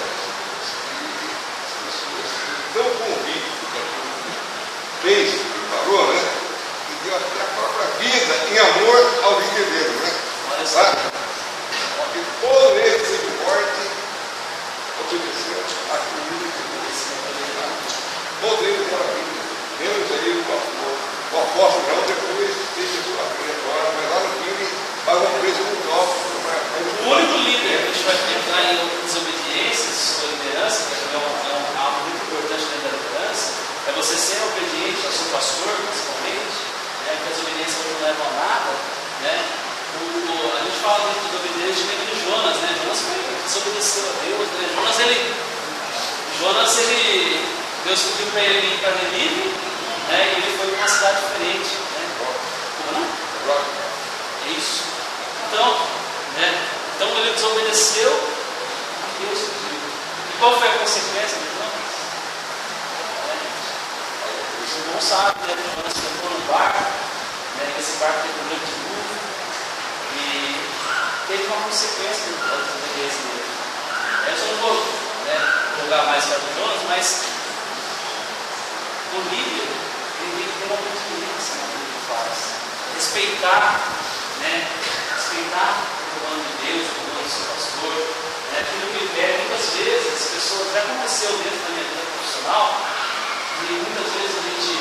As pessoas que estão convictas daquilo que fez, que falou, né? E deu até a própria vida em amor ao líder dele, né? Olha só. Porque todo ele teve morte, obedeceu aquilo que Deus. Todo ele deu a vida. Menos aí o apóstolo não, depois deixa sua vida agora, mas lá no fim paga um preço muito alto. O único líder que a gente vai entrar em desobediências sobre a liderança, que é algo muito importante dentro da liderança, é você ser obediente ao seu pastor, principalmente, né, porque as obediências não levam a nada. Né? A gente fala muito de desobediência de Jonas, né? Jonas desobedeceu a Deus, né? Jonas, Deus pediu para ele ir para Nínive, né? E ele foi para uma cidade diferente. Né? Como não? É isso. Então ele desobedeceu a Deus pediu. E qual foi a consequência de Jonas? Os irmãos sabem, né? Jonas ficou no barco, né? Esse barco teve um grande dilúvio e teve uma consequência da desobediência dele. Eu só não vou, né, jogar mais para o Jonas, mas o líder ele tem que ter uma confiança naquilo que faz, respeitar, né? Respeitar o comando de Deus, o comando do seu pastor, né? Aquilo que ele quer. Muitas vezes as pessoas, já aconteceu dentro da minha vida profissional, e muitas vezes a gente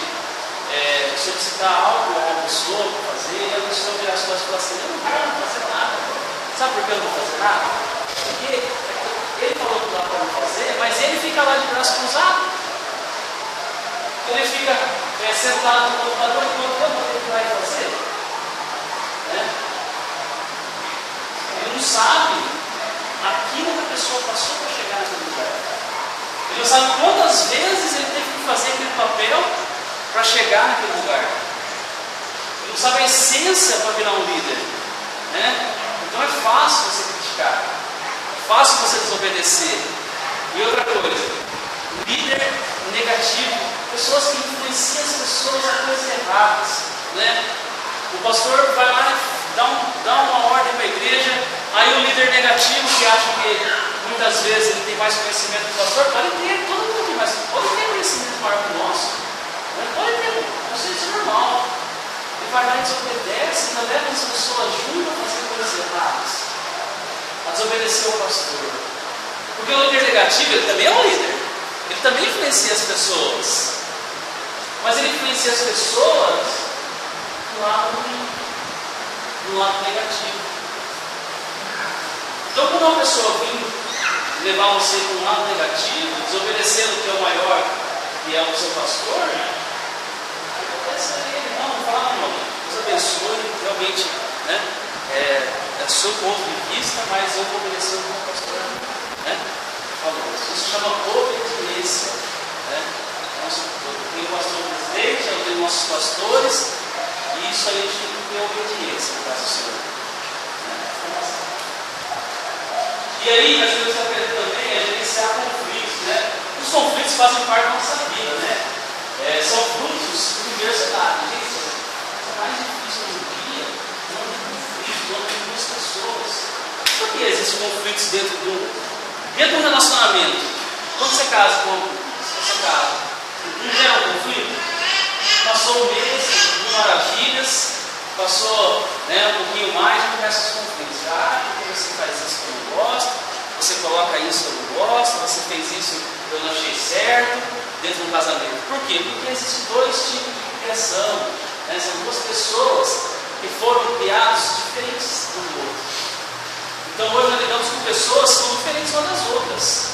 solicitar algo a uma pessoa para fazer, e a pessoa virar as costas e falar assim: eu não quero fazer nada. Sabe por que eu não vou fazer nada? Porque ele falou que lá para não fazer, mas ele fica lá de braço cruzado. Ele fica sentado no computador enquanto eu vou ter que ir lá e fazer. Né? Ele não sabe aquilo que a pessoa passou para chegar naquele lugar. Ele não sabe quantas vezes ele teve que fazer aquele papel para chegar naquele lugar. Ele não sabe a essência para virar um líder. Né? Então é fácil você criticar. É fácil você desobedecer. E outra coisa, líder negativo, pessoas que influenciam as pessoas a coisas erradas. Né? O pastor vai lá e dá uma ordem para a igreja, aí o líder negativo que acha que muitas vezes ele tem mais conhecimento que o pastor, pode ter, todo mundo tem mais, pode ter conhecimento maior que o nosso, né? Pode ter, isso é normal. Ele vai lá e desobedece, ainda leva as pessoas junto a fazer coisas erradas, a desobedecer ao pastor. Porque o líder negativo, ele também é um líder, ele também influencia as pessoas, mas ele influencia as pessoas do lado negativo. Então, quando uma pessoa vir levar você para um lado negativo, desobedecendo o que é o maior, que é o seu pastor, agradece a ele, não fala, irmão, Deus abençoe, realmente, né? É o seu ponto de vista, mas eu vou obedecer o meu pastor, né? Falou, isso chama obediência, né? Eu tenho o pastor presidente, eu tenho nossos pastores, e isso aí a gente tem que ter obediência no caso do Senhor. Né? E aí, as coisas que eu quero também é gerenciar conflitos, né? Os conflitos fazem parte da nossa vida, né? São frutos de diversidade. Gente, é mais difícil hoje em dia, não tem conflito, não tem duas pessoas. Por que existem conflitos dentro do relacionamento? Quando você casa com você casa, não gera um conflito? Passou um mês, mil maravilhas, passou, né, um pouquinho mais, já começa os conflitos. Porque você faz isso que eu não gosto, você coloca isso que eu não gosto, você fez isso que eu não achei certo, dentro do casamento. Por quê? Porque existem dois tipos de criação, né? São duas pessoas que foram criadas diferentes um do outro. Então hoje nós lidamos com pessoas que são diferentes umas das outras.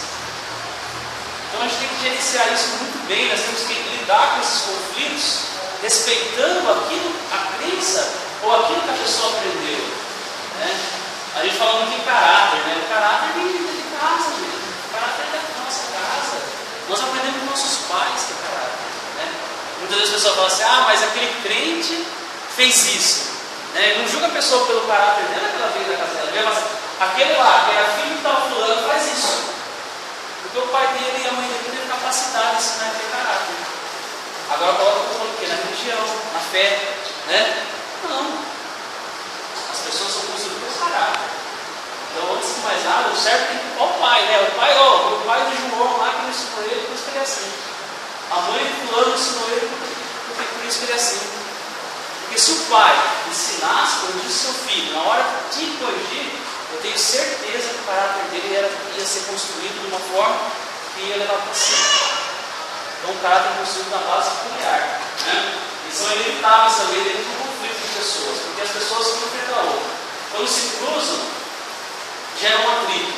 Então a gente tem que gerenciar isso muito bem, nós temos que lidar com esses conflitos, respeitando aquilo, a crença ou aquilo que a pessoa aprendeu. Né? A gente fala muito em caráter, né? O caráter de casa, gente. O caráter é da nossa casa. Nós aprendemos com nossos pais que é caráter. Né? Muitas vezes a pessoa fala assim, mas aquele crente fez isso. Né? Não julga a pessoa pelo caráter dela que ela veio da casa dela. Mas aquele lá, que era filho que estava fulano, faz isso. Porque o pai dele e a mãe dele têm capacidade de ensinar a ter caráter. Agora coloca o falando o quê? Na religião, na fé. Né? Não. As pessoas são construídas pelo caráter. Então, antes de mais nada, o certo tem que ir ao pai, né? O pai do João lá que ensinou ele, por isso que ele é assim. A mãe do fulano ensinou ele, por isso que ele é assim. Porque se o pai ensinasse, corrigir seu filho, na hora de corrigir, eu tenho certeza que o caráter dele ia ser construído de uma forma que ia levar para cima. Então, o caráter é construído na base familiar. Né? E são inevitáveis também dentro do conflito de pessoas, porque as pessoas são um frente a outra. Quando se cruzam, gera um atrito.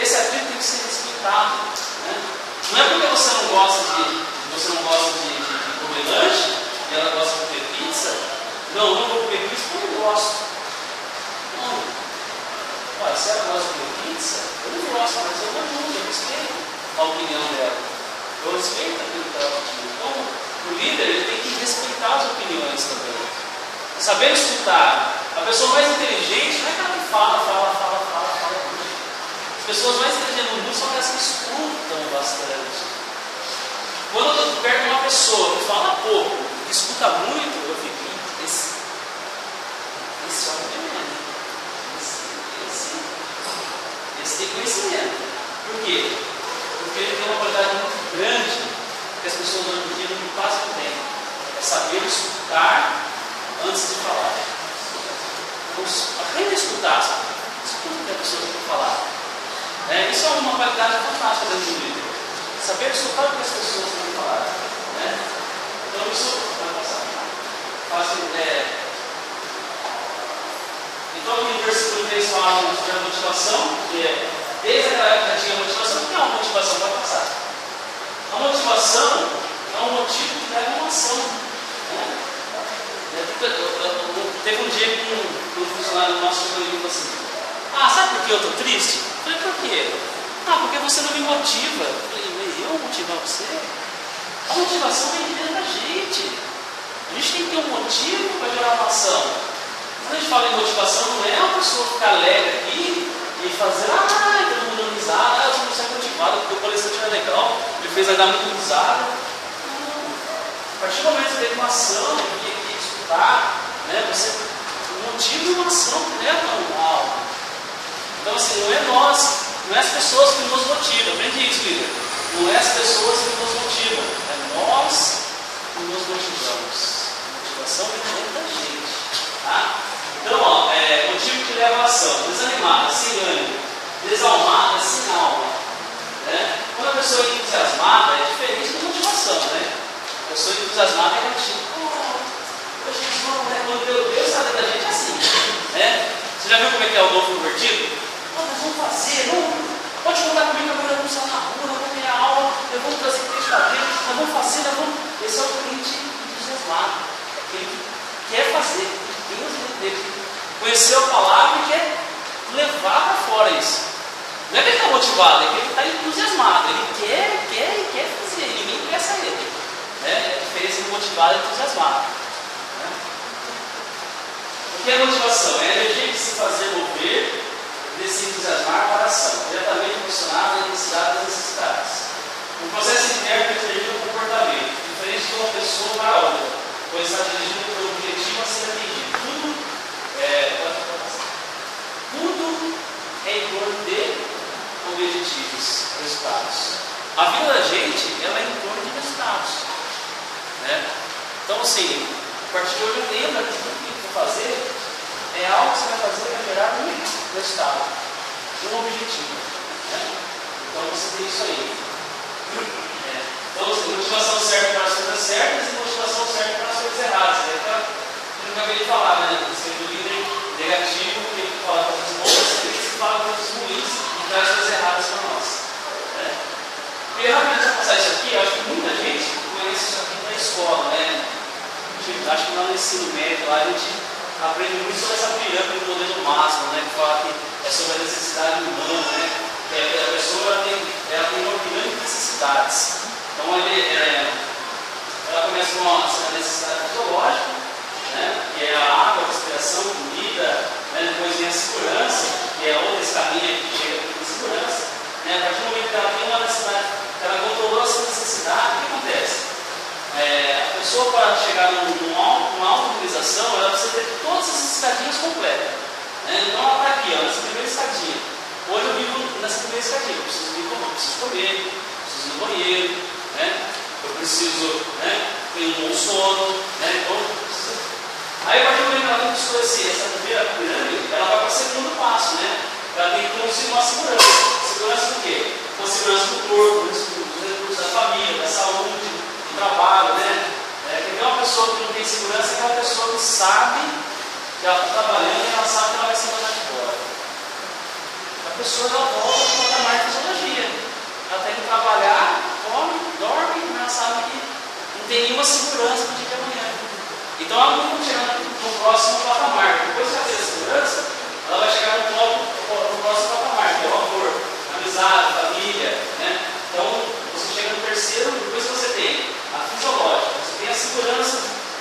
Esse atrito tem que ser respeitado. Né? Não é porque você não gosta de comer lanche e ela gosta de comer pizza. Não vou comer pizza porque eu não gosto. Não. Olha, se ela gosta de comer pizza, eu não gosto, mas eu vou junto, eu respeito a opinião dela. Eu respeito aquilo que ela pediu. Então, o líder ele tem que respeitar as opiniões também. Saber escutar. A pessoa mais inteligente não é aquela que fala. As pessoas mais inteligentes no mundo são aquelas que escutam bastante. Quando eu estou perto de uma pessoa que fala pouco, que escuta muito, eu fico, esse homem é mesmo. Esse tem conhecimento. Por quê? Porque ele tem uma qualidade muito grande que as pessoas hoje em dia não quase não têm. É saber escutar antes de falar. Então, aprenda a escutar. Escuta o que a pessoa tem que falar. Isso é uma qualidade fantástica dentro do líder. Saber escutar o que as pessoas têm que falar. Né? Então isso vai passar. Então no versículo 3 fala sobre a motivação, que é desde aquela época tinha motivação, o que é uma motivação para passar? A motivação é um motivo que leva a uma ação. Né? Teve um dia que um funcionário nosso chegou e falou assim: sabe por que eu estou triste? Eu falei, por quê? Porque você não me motiva. Eu falei, eu motivar você? A motivação vem de dentro da gente. A gente tem que ter um motivo para gerar uma ação. Quando a gente fala em motivação, não é uma pessoa ficar alegre aqui e fazer, todo mundo dando risada, eu estou sendo motivado porque o palestrante era legal, ele fez dar muito risada. Não. A partir do momento que você tem uma ação, que escutar, né, você motiva uma ação que leva a alma. Então, assim, não é nós, não é as pessoas que nos motivam. Aprende isso, líder. Não é as pessoas que nos motivam, é nós que nos motivamos. A motivação vem dentro da gente. Tá? Então, motivo que leva a ação. Desanimada, sem ânimo. Desalmada, sem alma. Né? Quando a pessoa é entusiasmada, é diferente da motivação. Né? A pessoa entusiasmada é tipo, quando Deus sabe da gente é assim. Né? Você já viu como é que é o novo convertido? Nós vamos fazer, pode contar comigo, agora vamos sair na rua, nós vamos ter a aula, eu vou trazer texto para dentro, nós vamos fazer. Não é que ele está motivado, é que ele está entusiasmado. Ele quer fazer, ninguém impressa ele. Né? A diferença de motivado e entusiasmado. Né? O que é motivação? É a energia de se fazer mover, de se entusiasmar para a ação, diretamente relacionada à necessidade das necessidades. O processo interno que dirige o comportamento, diferente de uma pessoa para a outra, pois está dirigido pelo objetivo a ser atingido. Tudo é em torno de objetivos, resultados. A vida da gente, ela é em torno de resultados. Né? Então, assim, a partir de hoje, lembra que tudo que eu vou fazer é algo que você vai fazer para gerar um resultado, um objetivo. Né? Então, você tem isso aí. Então, motivação serve para as coisas certas e motivação serve para as coisas erradas. É aquela que eu acabei de falar, né? Você do líder negativo, que ele fala coisas boas, ele fala coisas ruins e traz coisas erradas para nós. Né? E rapidamente vou passar isso aqui, eu acho que muita gente conhece isso aqui na escola, né? Acho que lá no ensino médio, lá a gente aprende muito sobre essa pirâmide do modelo Maslow, né? Que fala que é sobre a necessidade humana, né? Que a pessoa ela tem uma pirâmide de necessidades. Então ela começa com a necessidade fisiológica, né? Que é a água, a respiração, comida, né? Depois vem a segurança, que é outra escadinha que chega com segurança. Né? A partir do momento que ela tem uma necessidade, ela controlou essa necessidade, o que acontece? A pessoa, para chegar numa auto-realização, ela precisa ter todas essas escadinhas completas. Né? Então ela está aqui, nessa primeira escadinha. Hoje eu vivo nessa primeira escadinha. Eu preciso comer, preciso ir no banheiro, né? Eu preciso ter um bom sono. Né? Então, aí, a partir do momento que ela conquistou essa primeira pirâmide, ela vai para o segundo passo. Né? Ela tem que conseguir uma segurança. Segurança do quê? Com segurança do corpo, dos recursos da família, da saúde, do trabalho. Né? Porque uma pessoa que não tem segurança é aquela pessoa que sabe que ela está trabalhando e ela sabe que ela vai se mandar de fora. A pessoa ela volta para o patamar de fisiologia. Ela tem que trabalhar, come, dorme, mas ela sabe que não tem nenhuma segurança no dia de amanhã. Então ela não vai chegar no próximo patamar. Depois que ela tem a segurança, ela vai chegar no próximo patamar, que é o amor, a amizade, a família. Né? Então você chega no terceiro, depois que você tem a fisiológica, você tem a segurança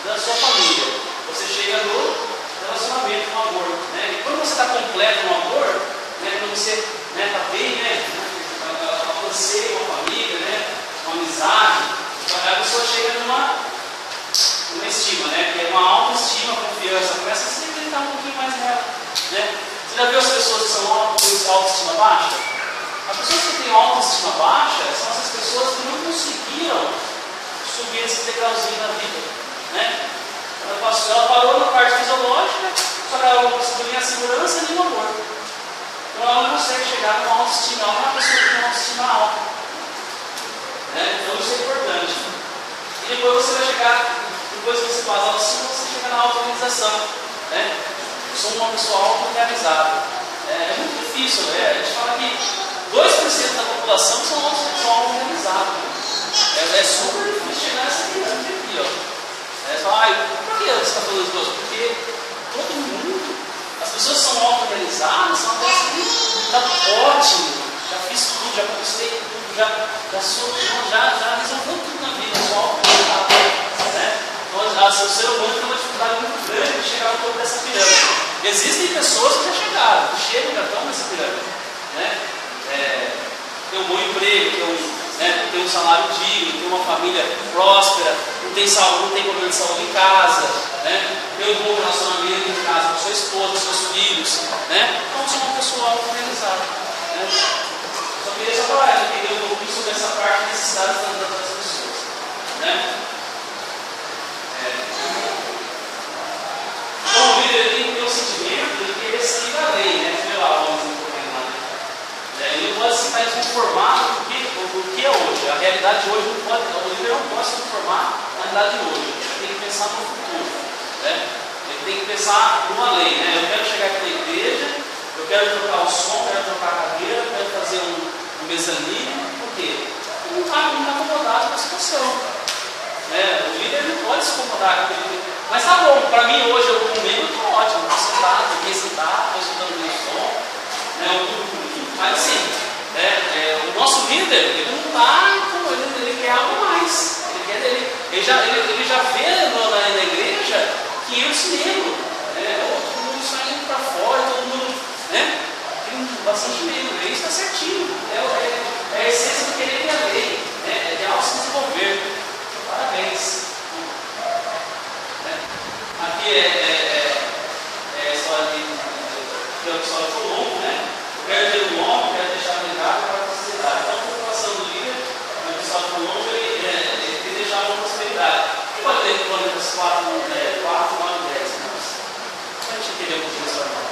da sua família, você chega no relacionamento, no amor. Né? E quando você está completo no amor, quando você está bem, alcancei uma família, uma amizade, a pessoa chega numa estima, que é uma autoestima, confiança, começa a se acreditar um pouquinho mais nela. Né? Você já viu as pessoas que são autoestima baixa? As pessoas que têm autoestima baixa são essas pessoas que não conseguiram subir esse degrauzinho na vida. Né? Ela parou na parte fisiológica, só que ela não conseguiu nem a segurança nem o amor. Então ela não consegue chegar numa autoestima, ela não é uma pessoa que tem uma autoestima alta. Então isso é importante. E depois você vai chegar, depois que você faz a autoestima, você chega na autorrealização. Eu sou uma pessoa autorrealizada. É muito difícil, a gente fala que 2% da população são autorrealizados. É super difícil chegar nessa pirâmide aqui. Você fala, por que você está falando isso? Porque todo mundo, as pessoas são autorrealizadas, são aquelas que está ótimo, já fiz tudo, já conquistei tudo, já resolveu tudo na vida, sou autorrealizado. Então, o ser humano tem uma dificuldade muito grande de chegar no topo dessa pirâmide. Existem pessoas que já chegaram, que chegam e já estão nessa pirâmide. Tem um bom emprego, tem um salário digno, tem uma família próspera, não tem problema de saúde em casa, tem um bom relacionamento em casa com sua esposa, com seus filhos. Então, sou uma pessoa autorrealizada. Só queria entender um pouquinho sobre essa parte de necessidades das pessoas. Então, o líder tem que ter o sentimento de querer seguir a lei, sei lá, vamos dizer lá. Ele não pode se estar desconformado com o que é hoje. A realidade de hoje o líder não pode se conformar na realidade de hoje. Ele tem que pensar no futuro. Ele tem que pensar numa lei. Eu quero chegar aqui na igreja, eu quero trocar o som, quero trocar a cadeira, eu quero fazer um mezanino. Por quê? Ele não está acomodado com a situação. O líder não pode se incomodar com aquele. Mas tá bom, para mim hoje eu comigo estou ótimo, estou sentado, estou escutando o meu som, eu estou bonito, mas assim, líder, ele não está, ele quer algo mais. Ele já vê na igreja 500 membros, todo mundo saindo para fora, todo mundo, tem bastante membros, isso está certinho, é a essência do querer a lei, é de algo se desenvolver. Parabéns. Aqui é a história que a história foi longa, né? Eu quero ter um homem, quero deixar um legado para a sociedade. Então, a população do líder, o pessoal foi longe, ele tem que deixar uma prosperidade. E pode ter Crônicas 4, 9 e 10, mas a gente entender um pouquinho essa história.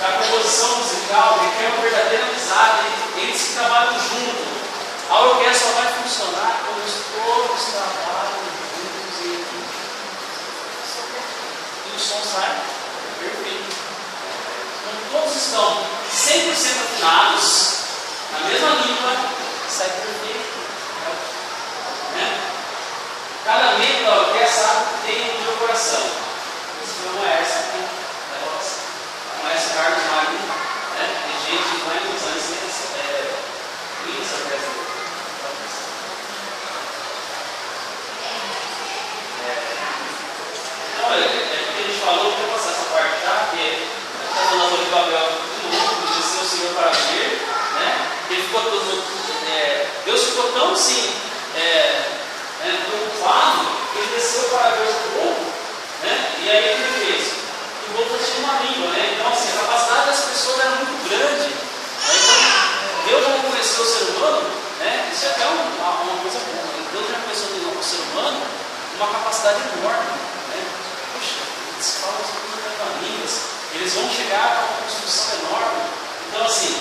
da composição formação musical requer uma verdadeira amizade. Eles que trabalham juntos. A orquestra só vai funcionar quando todos trabalham juntos em equipe. E o som sai perfeito. Quando todos estão 100% afinados, na mesma língua, sai perfeito. Né? Cada membro da orquestra tem um meu coração. Esse foi o maestro aqui da nossa. O maestro Carlos Magno, né? Tem gente lá em Los Angeles, linda orquestra. Então, é porque a gente falou, eu vou passar essa parte já, que está falando ali do Abel de novo, desceu o Senhor para ver, né? Ele ficou todo, Deus ficou tão assim, preocupado, que ele desceu para ver o povo, né? E aí o que ele fez? O povo tinha uma língua, né? Então, assim, a capacidade das pessoas era muito grande. Então, Deus já reconheceu o ser humano, né? Isso é até uma coisa boa. Deus já reconheceu o ser humano uma capacidade enorme, né? Puxa, eles falam as línguas, eles vão chegar a uma construção enorme. Então, assim,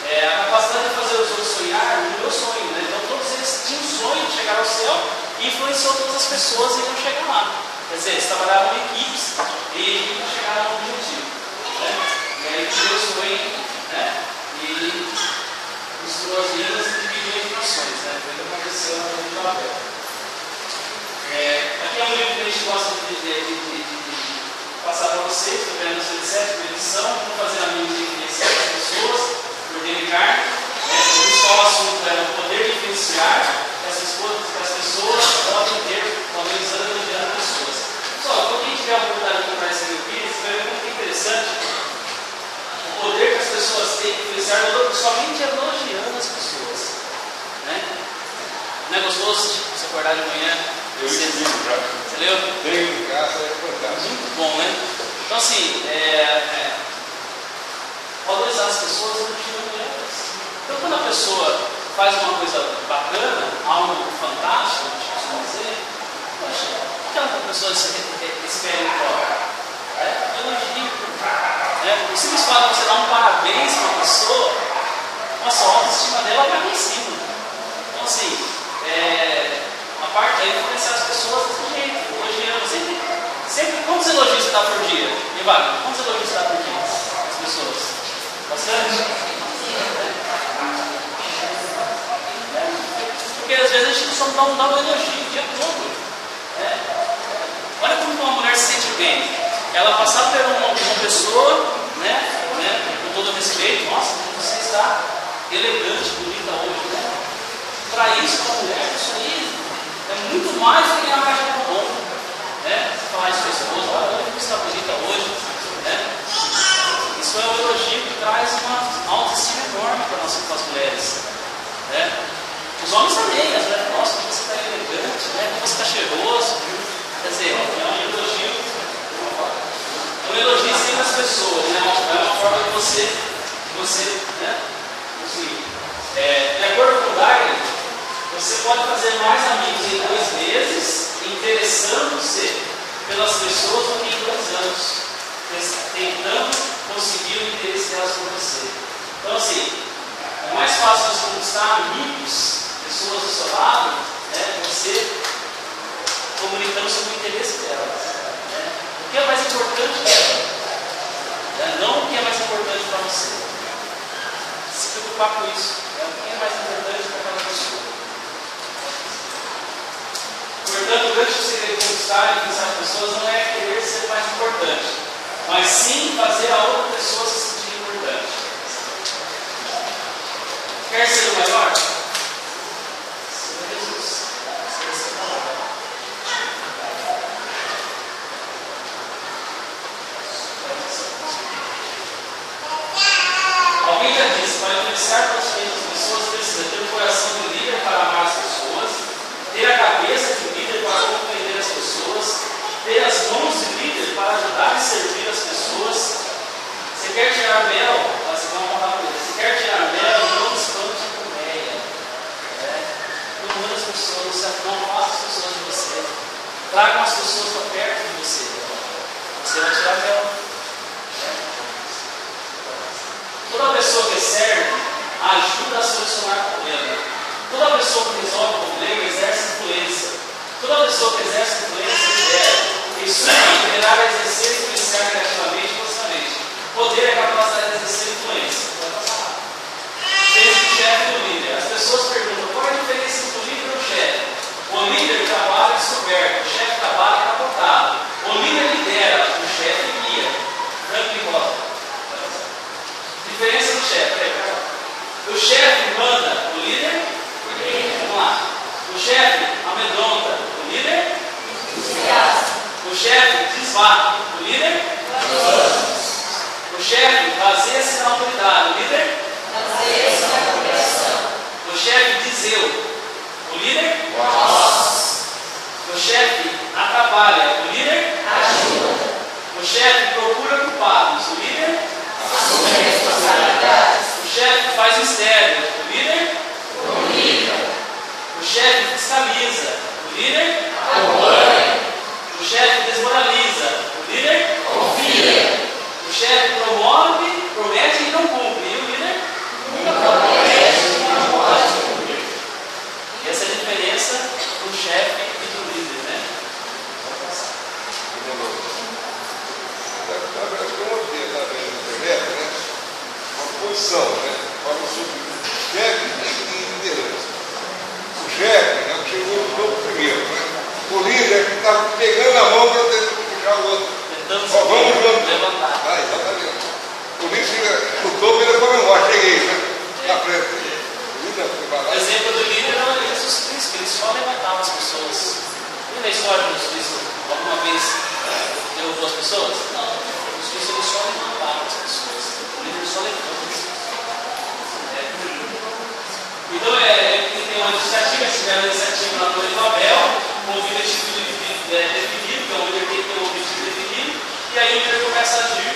a capacidade de fazer os outros sonhar, o meu sonho, né? Então, todos eles tinham um sonho de chegar ao céu e influenciou todas as pessoas e iam chegar lá. Quer dizer, eles trabalhavam em equipes e iam chegar ao objetivo, né? E aí, Deus foi, né? E misturou as línguas e dividiu as nações, né? Foi o que aconteceu na vida do Abel. Aqui é um livro que a gente gosta de passar para vocês, estou vendo a 7, uma edição, como fazer amigos e influenciar as pessoas, por Denicar. O principal assunto era o poder de influenciar, que as pessoas podem ter, valorizando e elogiando pessoas. Pessoal, quando a gente tiver a oportunidade de comprar esse livro aqui, você vai ver como é interessante o poder que as pessoas têm de influenciar, somente elogiando as pessoas. Né? Não é gostoso você acordar de manhã? Você leu? Tenho em casa, é fantástico. Muito bom, né? Então, assim, valorizar as pessoas elogiando elas. Então, quando a pessoa faz uma coisa bacana, algo fantástico, a gente costuma dizer, poxa, o que aquela pessoa espera em troca? Elogio. O simples fato de você dar um parabéns para uma pessoa, nossa, a autoestima dela vai lá em cima. Então, assim, a parte é influenciar as pessoas desse jeito, elogiando. Sempre quantos elogios você dá por dia? E Wagner, quantos elogios você dá por dia? As pessoas? Bastante? Porque às vezes a gente só dá um elogio o dia todo. Olha como uma mulher se sente bem. Ela passar por uma pessoa, com todo respeito, nossa, você está elegante, bonita hoje, né? Para isso, para a mulher, isso aí é muito mais do que a margem do bom. Você falar isso para a esposa, olha como está bonita hoje. Isso é um elogio que traz uma autoestima enorme para as mulheres. Os homens também, as mulheres, nossa, como você está elegante, como você está cheiroso. Quer dizer, é um elogio. Um elogio sempre as pessoas, é uma forma de você de acordo com o Darwin, você pode fazer mais amigos em 2 meses, interessando-se pelas pessoas do que em 2 anos, tentando conseguir o interesse delas por você. Então, assim, é mais fácil você conquistar amigos, pessoas do seu lado, você comunicando sobre o interesse delas. O que é mais importante dela, não o que é mais importante para você. Se preocupar com isso, o que é mais importante para cada pessoa. Portanto, o grande segredo de conquistar e influenciar as pessoas não é querer ser mais importante, mas sim fazer a outra pessoa se sentir importante. Quer ser o maior? Seja Jesus. Seja o maior. Alguém já disse, para influenciar positivamente as pessoas, precisa ter um coração de líder para amar as pessoas, ter a cabeça de líder para compreender as pessoas, ter as mãos de líder para ajudar e servir as pessoas. Você quer tirar mel? Você vai falar para ele. Você quer tirar mel? Não espante a colmeia. Não manda as pessoas, não faça as pessoas de você. Tragam as pessoas para perto de você. Você vai tirar mel. Toda pessoa que serve ajuda a solucionar problema. Toda pessoa que resolve problema exerce influência. Toda pessoa que exerce influência lidera. Em suma, poderá exercer e influenciar negativamente e positivamente. Poder é a capacidade de exercer influência. Pense no chefe e no líder. As pessoas perguntam qual é a diferença entre o líder e o chefe. O líder trabalha descoberto, o chefe trabalha capotado. O líder lidera, o chefe guia. Branco e rosa. Diferença do chefe. O chefe manda, o líder? Vamos lá. O chefe amedronta, o líder? O chefe desvá, o líder? O chefe baseia-se na autoridade, o líder? O chefe diz eu, o líder? O chefe atrapalha, o líder? Ajuda. O chefe procura culpados, o líder? Assume responsabilidades. O chefe faz mistério, o líder? Comunica. O chefe fiscaliza, o líder? Acompanha. O chefe desmoraliza, o líder? Confia. O chefe promove, promete e não cumpre, e o líder? Nunca promete e não pode cumprir. E essa é a diferença do chefe e do líder, né? Vamos passar. Como tem na internet, né? Uma posição, né? Fala sobre chefe e liderança. O chefe é o que chegou no topo primeiro, né? O líder é que está pegando a mão para tentar puxar o outro. Ó, vamos junto. Levantar. Ah, exatamente. O líder chega no topo e ele fala, cheguei, né? Na frente. O exemplo do líder era Jesus Cristo, que ele só levantava as pessoas. E na história de Jesus Cristo, alguma vez derrubou as pessoas? Não. Jesus Cristo ele só levantava as pessoas. O líder só levanta as pessoas. Então, ele tem uma iniciativa, se tiver uma iniciativa na Torre de Babel, com um objetivo definido, que é um líder que tem um objetivo definido, e aí o líder começa a agir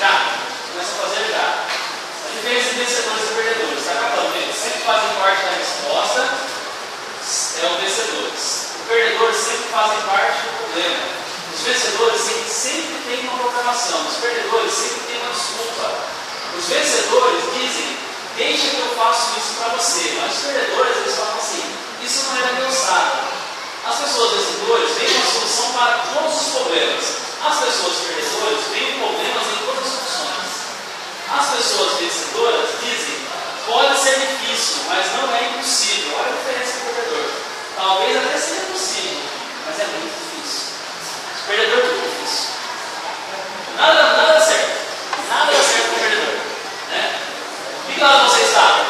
já, começa a fazer já. A diferença de vencedores e perdedores, está acabando, eles sempre fazem parte da resposta, é os vencedores. Os perdedores sempre fazem parte do problema. Os vencedores sempre têm uma programação, os perdedores sempre têm uma desculpa. Os vencedores dizem, deixa que eu faço isso para você, mas os perdedores eles falam assim, isso não era pensado. As pessoas vencedoras veem uma solução para todos os problemas. As pessoas perdedoras veem problemas em todas as soluções. As pessoas vencedoras dizem, pode ser difícil, mas não é impossível. Olha a diferença do perdedor. Talvez até seja possível, mas é muito difícil. O perdedor é muito difícil. Nada dá certo. Nada dá certo com o perdedor. Né? Que lado você está?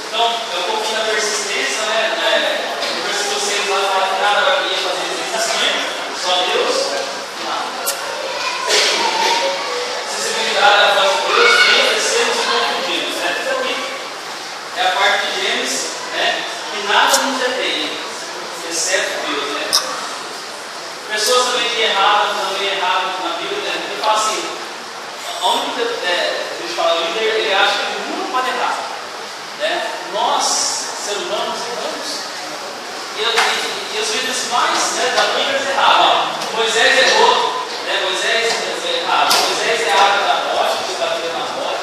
Então, é um pouquinho da persistência, né? No versículo 6 lá fala que nada vai fazer desistir, só Deus. Sensibilidade à voz de Deus, nem sermos confundidos, né? Isso aqui é a parte de Gênesis, né? Que nada nos detém, exceto Deus, né? Pessoas também que erraram na Bíblia, né? Ele fala assim, onde Deus fala, o líder, ele acha que ele nunca pode errar. Né? Nós, seres humanos, erramos. E os líderes mais da Bíblia erravam. Moisés errou, né? Moisés errava. Moisés é a água da morte, que bateu na morte.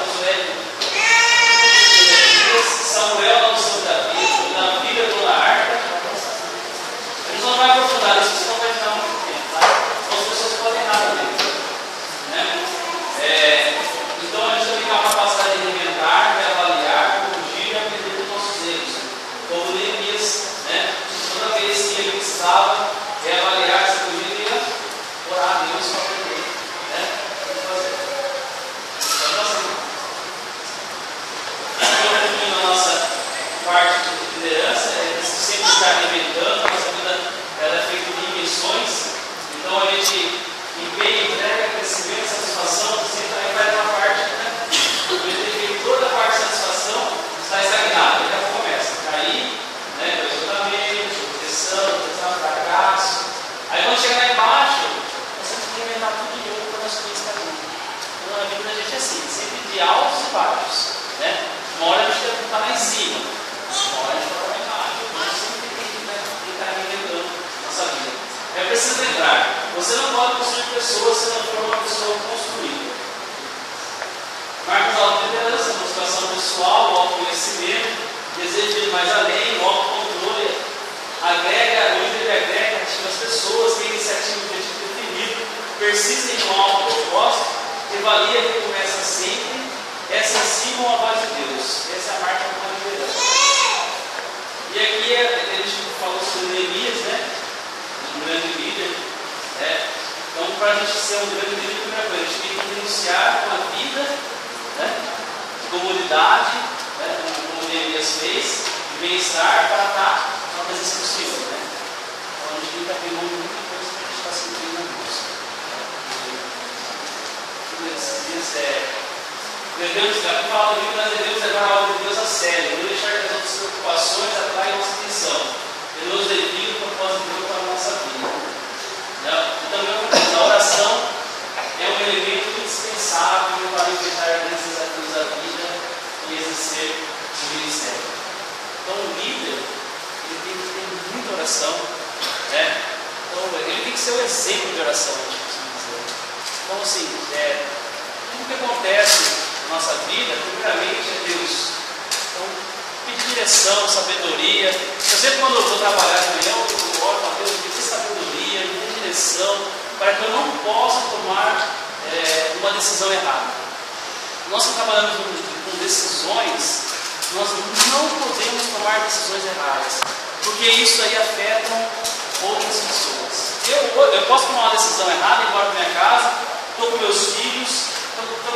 Samuel não soube da vida, Davi levou na arca. A gente não vai aprofundar isso, senão vai ficar muito tempo. Tá? Então as pessoas podem errar também. Né? Então a gente também tem a capacidade de reinventar, de avaliar, corrigir e aprender dos nossos erros. Como Neemias, né? Toda vez que ele precisava reavaliar Você não pode construir pessoas se não for uma pessoa construída. Marcos alta liderança, motivação pessoal, o autoconhecimento, desejo de ir mais além, o autocontrole, agrega, o líder agrega, ativa as pessoas, tem iniciativa de objetivo definido, persistem no alto propósito, avalia e recomeça sempre, é sensível à voz de Deus. Essa é a marca de uma liderança. E aqui ele falou sobre Neemias, né? Um grande líder. Então, para a gente ser um grande líder, primeira coisa, a gente tem que renunciar uma vida, né, de comunidade, né, como Neemias fez, de bem-estar para estar na presença do Senhor. Né? Então, a gente tem que abrir mão de muita coisa para a gente estar sentindo na busca. Devemos, aqui fala que nós devemos levar a obra de Deus a sério, não deixar que as outras preocupações atraiam nossa atenção, e nos devido o propósito de Deus para a nossa vida. E também a oração é um elemento indispensável para enfrentar grandes desafios da vida e exercer o ministério. Então, o líder ele tem que ter muita oração, né? Então, ele tem que ser o exemplo de oração, a gente precisa dizer. Então, assim, tudo que acontece na nossa vida, primeiramente é Deus. Então, pedir direção, sabedoria. Eu sempre, quando eu vou trabalhar de manhã, eu oro para Deus, me dê sabedoria, me dê direção, para que eu não possa tomar uma decisão errada. Nós que trabalhamos com decisões, nós não podemos tomar decisões erradas, porque isso aí afeta outras pessoas. Eu posso tomar uma decisão errada, ir embora para minha casa, estou com meus filhos,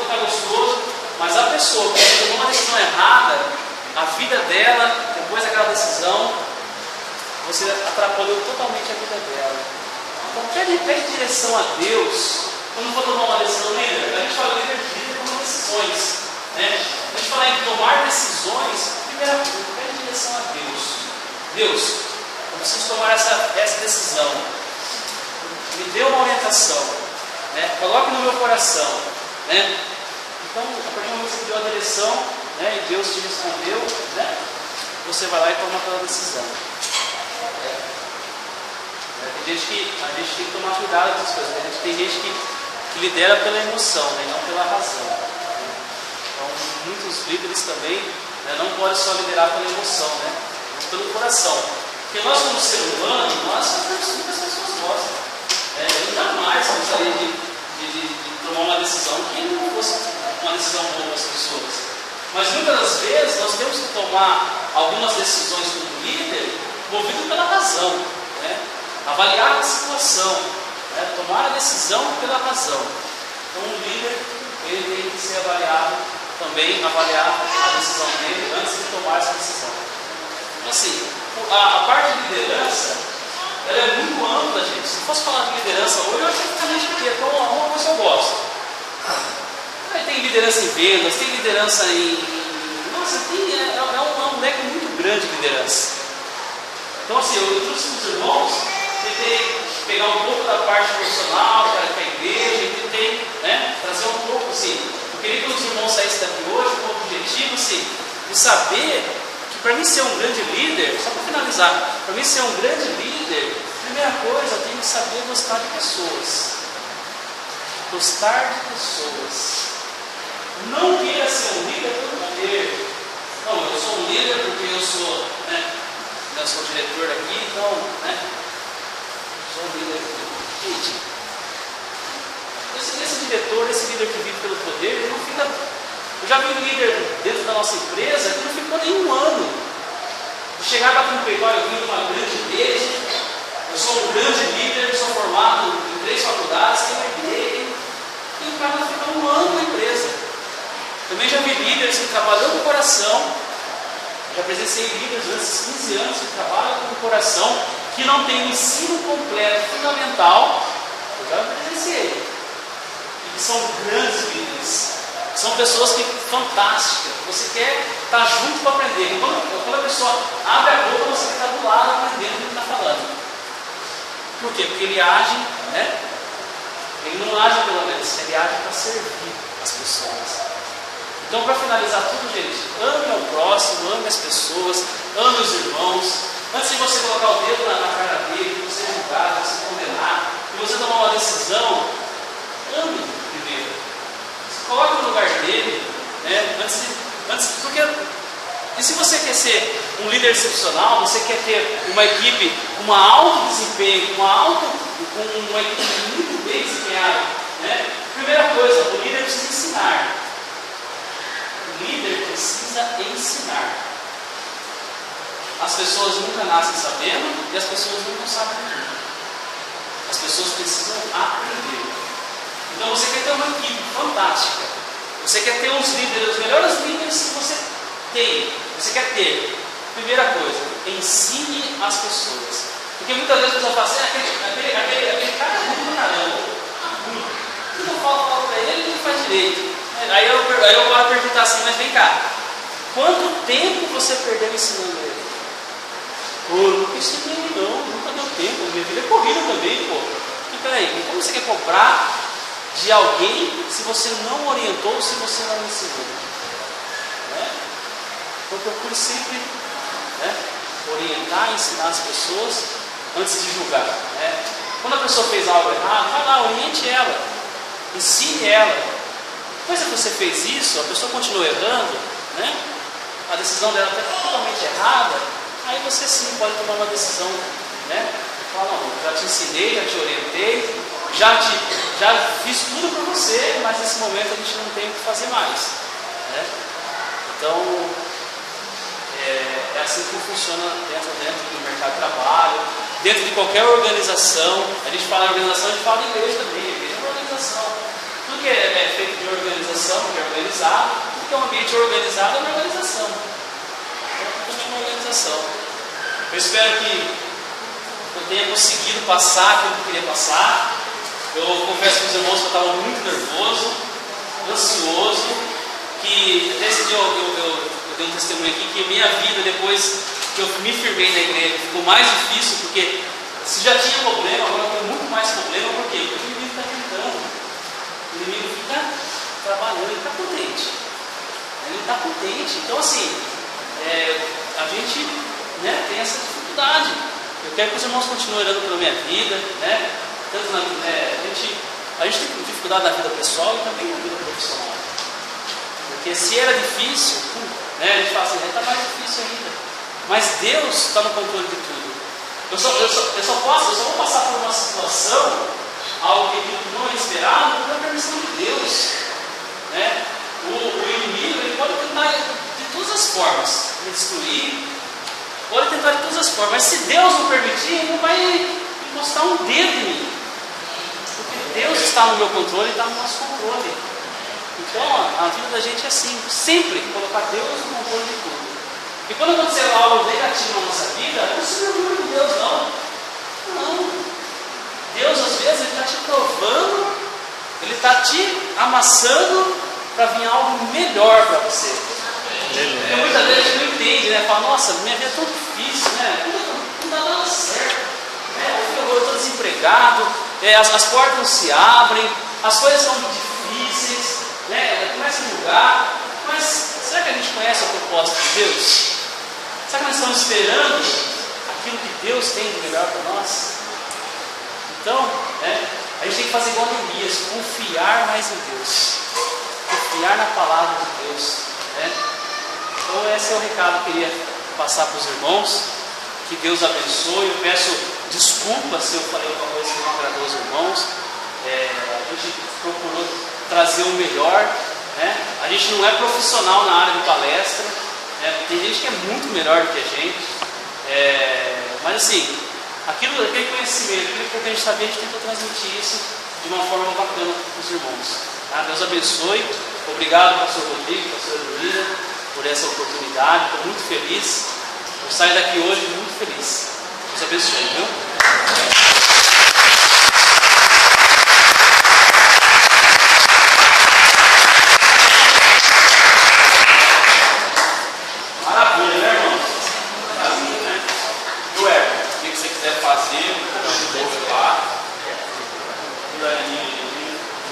está gostoso, mas a pessoa que tomou uma decisão errada, a vida dela, depois daquela decisão, você atrapalhou totalmente a vida dela. Então pede direção a Deus. Quando for tomar uma decisão, lembra? A gente fala líder tomar decisões, né? A gente fala em tomar decisões, primeira coisa, pede direção a Deus. Deus, eu preciso tomar essa decisão. Me dê uma orientação, né? Coloque no meu coração, né? Então, a partir do momento que você deu a direção, né, e Deus te respondeu, né, você vai lá e toma aquela decisão. Tem gente que a gente tem que tomar cuidado com essas coisas. Tem gente que lidera pela emoção, né, e não pela razão. Então, muitos líderes também, né, não podem só liderar pela emoção, né, mas pelo coração. Porque nós, como ser humano, nós fazemos tudo que as pessoas gostam. Eu jamais gostaria de tomar uma decisão que não fosse uma decisão boa para as pessoas. Mas muitas das vezes nós temos que tomar algumas decisões como líder movido pela razão, né? Avaliar a situação, né? Tomar a decisão pela razão. Então o líder ele tem que ser avaliado também, avaliar a decisão dele antes de tomar essa decisão. Então assim, a parte de liderança ela é muito ampla, gente. Se fosse falar de liderança hoje, eu acho que fica mais pequeno. Então uma coisa eu gosto. Tem liderança em vendas, tem liderança em... Nossa, é um leque muito grande de liderança. Então assim, eu trouxe para os irmãos, tentei pegar um pouco da parte profissional, para a igreja, e tentei, né, trazer um pouco assim. Eu queria que os irmãos saíssem daqui hoje com o objetivo assim, de saber que para mim ser um grande líder, só para finalizar, para mim ser um grande líder, primeira coisa, eu tenho que saber gostar de pessoas. Gostar de pessoas. Não queira ser um líder pelo poder. Não, eu sou um líder porque eu sou, né, eu sou diretor aqui, então, né, sou um líder. Gente, esse diretor, esse líder que vive pelo poder, ele não fica. Eu já vi um líder dentro da nossa empresa que não ficou nem um ano. Eu chegava aqui no peito, olha, eu vim de uma grande igreja, eu sou um grande líder, eu sou formado em 3 faculdades, tenho uma igreja, e o cara não ficou um ano na empresa. Também já vi líderes que trabalham com o coração, já presenciei líderes durante 15 anos que trabalham com o coração, que não tem o ensino completo, fundamental, eu já presenciei, e que são grandes líderes, são pessoas que fantásticas, você quer estar junto para aprender. Quando a pessoa abre a boca, você está do lado aprendendo o que ele está falando. Por quê? Porque ele age, né? Ele não age pela obediência, ele age para servir as pessoas. Então, para finalizar tudo, gente, ame ao próximo, ame as pessoas, ame os irmãos. Antes de você colocar o dedo na cara dele, você julgar, você condenar, e você tomar uma decisão né? Porque e se você quer ser um líder excepcional, você quer ter uma equipe com alto desempenho, com uma equipe muito bem desempenhada, né? Primeira coisa, o líder precisa ensinar. O líder precisa ensinar. As pessoas nunca nascem sabendo e as pessoas nunca sabem tudo. As pessoas precisam aprender. Então você quer ter uma equipe fantástica. Você quer ter os líderes, os melhores líderes que você tem. Você quer ter. Primeira coisa, ensine as pessoas. Porque muitas vezes a pessoa fala assim, aquele cara é ruim pra caramba. Tudo eu falo para ele não faz direito. Aí eu vou perguntar assim, mas vem cá, quanto tempo você perdeu ensinando ele? Pô, nunca ensinei não, nunca deu tempo, minha vida é corrida também, pô. E peraí, como você quer cobrar de alguém se você não orientou, se você não ensinou? Né? Então procure sempre, né, orientar e ensinar as pessoas antes de julgar. Né? Quando a pessoa fez algo errado, vai lá, oriente ela, ensine ela. Depois que você fez isso, a pessoa continua errando, né? A decisão dela está totalmente errada, aí você sim pode tomar uma decisão, né? Fala, não, já te ensinei, já te orientei, já fiz tudo para você, mas nesse momento a gente não tem o que fazer mais, né? Então, é assim que funciona dentro do mercado de trabalho, dentro de qualquer organização. A gente fala em organização, a gente fala de igreja também. A igreja é uma organização. Tudo que é feito de organização, que é organizado, tudo que é um ambiente organizado é uma organização. Então, tudo é uma organização. Eu espero que eu tenha conseguido passar aquilo que eu queria passar. Eu confesso para os irmãos que eu estava muito nervoso, ansioso, que até esse dia eu dei um testemunho aqui, que minha vida, depois que eu me firmei na igreja, ficou mais difícil, porque se já tinha problema, agora tem muito mais problema. Por quê? Porque o inimigo está tentando. O inimigo fica trabalhando, ele está contente. Ele está contente. Então, assim, a gente, né, tem essa dificuldade. Eu quero que os irmãos continuem orando pela minha vida, né? Tanto a gente tem dificuldade na vida pessoal e também na vida profissional. Porque se era difícil, né, a gente fala assim, está mais difícil ainda. Mas Deus está no controle de tudo. Eu só vou passar por uma situação, algo que não é esperado, por permissão de Deus. Né? O inimigo, ele pode tentar de todas as formas me destruir, pode tentar de todas as formas, mas se Deus não permitir, ele não vai encostar um dedo em mim. Porque Deus está no meu controle e está no nosso controle. Então a vida da gente é assim, sempre colocar Deus no controle de tudo. E quando acontecer algo negativo na nossa vida, não se orgulhe de Deus, não. Não. Deus, às vezes, Ele está te provando, Ele está te amassando para vir algo melhor para você. Porque muitas vezes a gente não entende, né? Fala, nossa, minha vida é tão difícil, né? Não dá nada certo. Né? Eu estou desempregado, as portas não se abrem, as coisas são difíceis, né? Começa a julgar, mas será que a gente conhece o propósito de Deus? Será que nós estamos esperando aquilo que Deus tem de melhor para nós? Então, a gente tem que fazer igual Neemias, confiar mais em Deus, confiar na palavra de Deus. Né? Então esse é o recado que eu queria passar para os irmãos. Que Deus abençoe. Eu peço desculpa se eu falei alguma coisa que não agradou aos irmãos. A gente procurou trazer o melhor. Né? A gente não é profissional na área de palestra. Tem gente que é muito melhor do que a gente. Mas assim, aquele conhecimento, aquilo que a gente sabia, a gente tentou transmitir isso de uma forma bacana para os irmãos. Tá? Deus abençoe. Obrigado, pastor Rodrigo, pastora Luísa, por essa oportunidade. Estou muito feliz. Eu saio daqui hoje muito feliz. Deus abençoe, viu? Maravilha, né, irmão? Maravilha, né? E o Eber, o que você quiser fazer, eu lá. O Daniel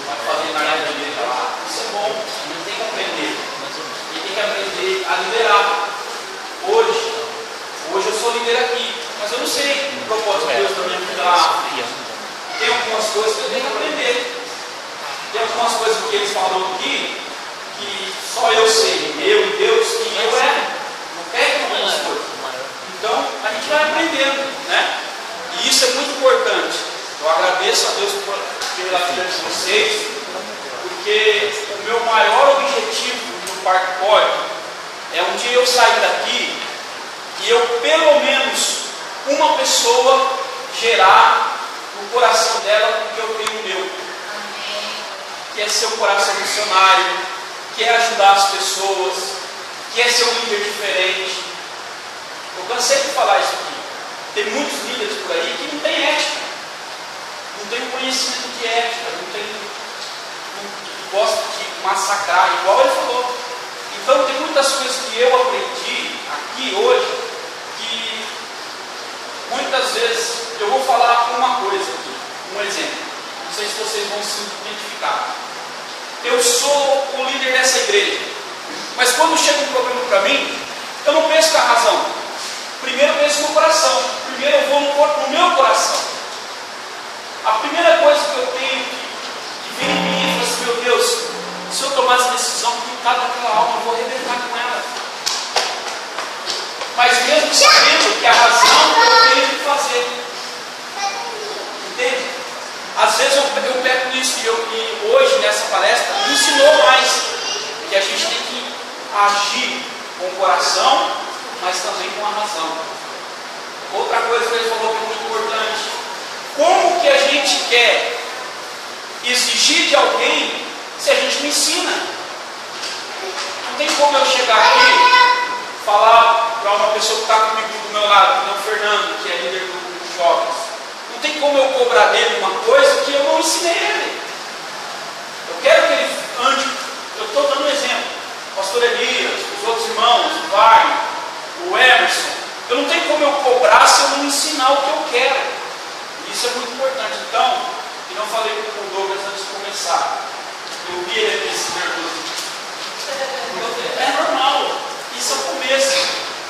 vai fazer nada de lá. Isso é bom, a gente tem que aprender. A gente tem que aprender a liderar. Hoje eu sou líder aqui, mas eu não sei o propósito de Deus para minha vida lá. Tem algumas coisas que eu tenho que aprender. Tem algumas coisas que eles falam aqui que só eu sei, eu e Deus, que eu erro, não pego algumas coisas. Então, a gente vai aprendendo, né? E isso é muito importante. Eu agradeço a Deus pela vida de vocês, porque o meu maior objetivo no Parque Pode é um dia eu sair daqui e eu, pelo menos, uma pessoa gerar no coração dela o que eu tenho no meu. Que é ser um coração missionário, que é ajudar as pessoas, que é ser um líder diferente. Eu cansei de falar isso aqui. Tem muitos líderes por aí que não têm ética, não tem conhecimento de ética, não gosta de massacrar, igual ele falou. Então tem muitas coisas que eu aprendi aqui hoje, que muitas vezes eu vou falar uma coisa aqui, um exemplo. Não sei se vocês vão se identificar. Eu sou o líder dessa igreja, mas quando chega um problema para mim, eu não penso com a razão. Primeiro eu penso no coração. Primeiro eu vou no meu coração. A primeira coisa que eu tenho que vir em mim é assim: meu Deus, se eu tomar essa decisão, coitada daquela alma, eu vou arrebentar com ela. Mas mesmo sabendo que a razão eu tenho que fazer. Entende? Às vezes eu pego nisso e hoje nessa palestra me ensinou mais que a gente tem que agir com o coração, mas também com a razão. Outra coisa que ele falou que é muito importante: como que a gente quer exigir de alguém se a gente não ensina? Não tem como eu chegar aqui e falar para uma pessoa que está comigo do meu lado, que é o Fernando, que é líder dos jovens. Não tem como eu cobrar dele uma coisa que eu não ensinei ele. Eu quero que ele ande. Eu estou dando um exemplo. O pastor Elias, os outros irmãos, o Wagner, o Emerson. Eu não tenho como eu cobrar se eu não ensinar o que eu quero. Isso é muito importante. Então, eu não falei com o Douglas antes de começar. Eu vi ele nesse nervoso. É normal. Isso é o começo.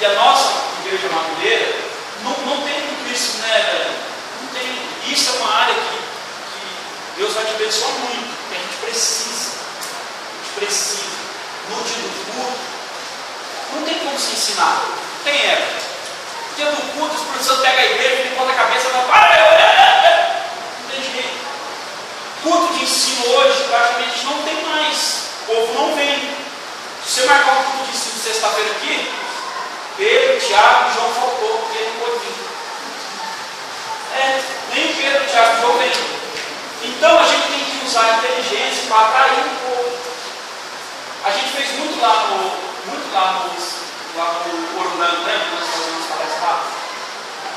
E a nossa igreja Madureira não tem muito isso, né, velho? Não tem. Isso é uma área que Deus vai te abençoar muito, que a gente precisa. A gente precisa. No dia do culto, não tem como se ensinar. Tem época. No dia do culto, os professores pegam a igreja, ele põe a cabeça e fala: não tem jeito. Culto de ensino hoje, praticamente não tem mais. O povo não vem. Se você marcar um culto de ensino sexta-feira aqui, Pedro, Tiago e João faltou, porque ele não pôde vir. Nem o Pedro, Tiago e João vem. Então a gente tem que usar a inteligência para atrair o povo. A gente fez muito lá no Ouro Branco, né? Nós fazemos palestra.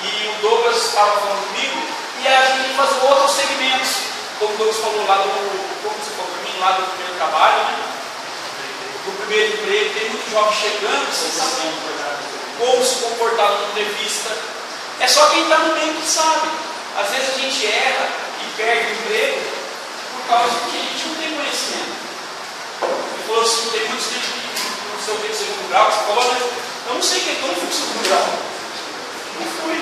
E o Douglas estava falando comigo, e a gente faz outros segmentos. Como o Douglas falou lá como você falou para mim, lá do primeiro trabalho, né? Do primeiro emprego, tem muitos jovens chegando sem saber como se comportar numa entrevista. É só quem está no meio que sabe. Às vezes a gente erra e perde o emprego por causa de que a gente não tem conhecimento. Ele falou assim: tem muitos que não sei o que de segundo grau. Você falou, mas eu não sei o que eu não fui de segundo grau. Não fui.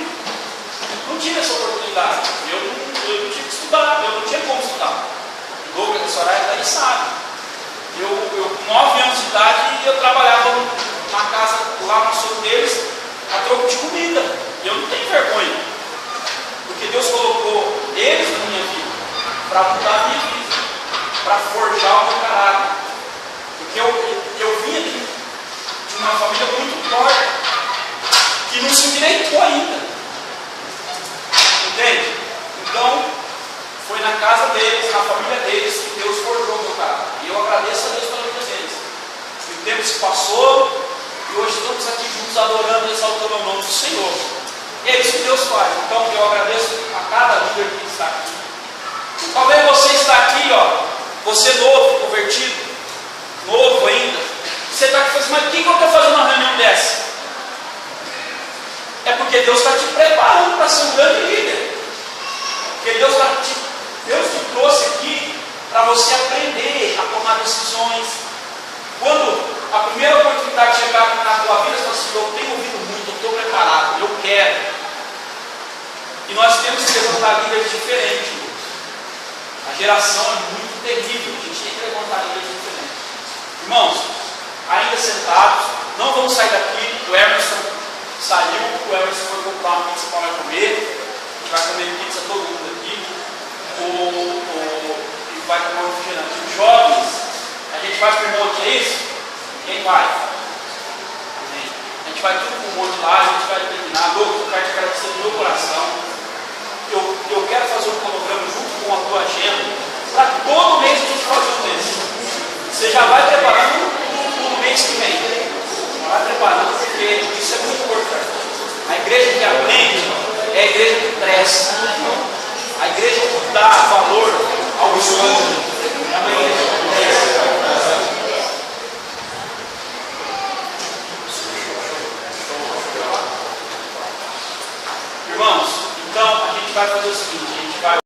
Não tive essa oportunidade. Eu não tive que estudar, eu não tinha como estudar. O Douglas, a Soraya, daí sabe. Eu, com 9 anos de idade, eu trabalhava na casa lá na solteiros a troco de comida. E eu não tenho vergonha. Porque Deus colocou eles na minha vida para mudar a minha vida, para forjar o meu caráter. Porque eu vinha de uma família muito forte, que não se endireitou ainda. Entende? Então, foi na casa deles, na família deles, que Deus forjou o meu caráter. E eu agradeço a Deus pela vida deles. O tempo se passou e hoje estamos aqui juntos adorando e exaltando o nome do Senhor. E é isso que Deus faz. Então eu agradeço a cada líder que está aqui. Talvez você está aqui, você novo, convertido, novo ainda. Você está aqui falando: mas o que eu estou fazendo uma reunião dessa? É porque Deus está te preparando para ser um grande líder. Porque Deus te trouxe aqui para você aprender a tomar decisões. Quando a primeira oportunidade chegar na tua vida, você fala assim: eu tenho ouvido muito, eu estou preparado, eu quero. E nós temos que levantar líderes diferentes. A geração é muito terrível, a gente tem que levantar líderes diferentes. Irmãos, ainda sentados, não vamos sair daqui. O Emerson saiu, o Emerson foi comprar uma pizza para comer. A gente vai comer pizza todo mundo aqui. E vai comer um refrigerante. Os jovens, a gente vai para o monte, é isso? Quem vai? Amém. A gente vai tudo para o monte lá, a gente vai terminar. Douglas, eu quero te agradecer do meu coração. Eu quero fazer um cronograma junto com a tua agenda, para todo mês a gente fazer um desse. Você já vai preparando o mês que vem. Já vai preparando, porque isso é muito importante. A igreja que aprende é a igreja que cresce. A igreja que dá valor ao estudo é uma igreja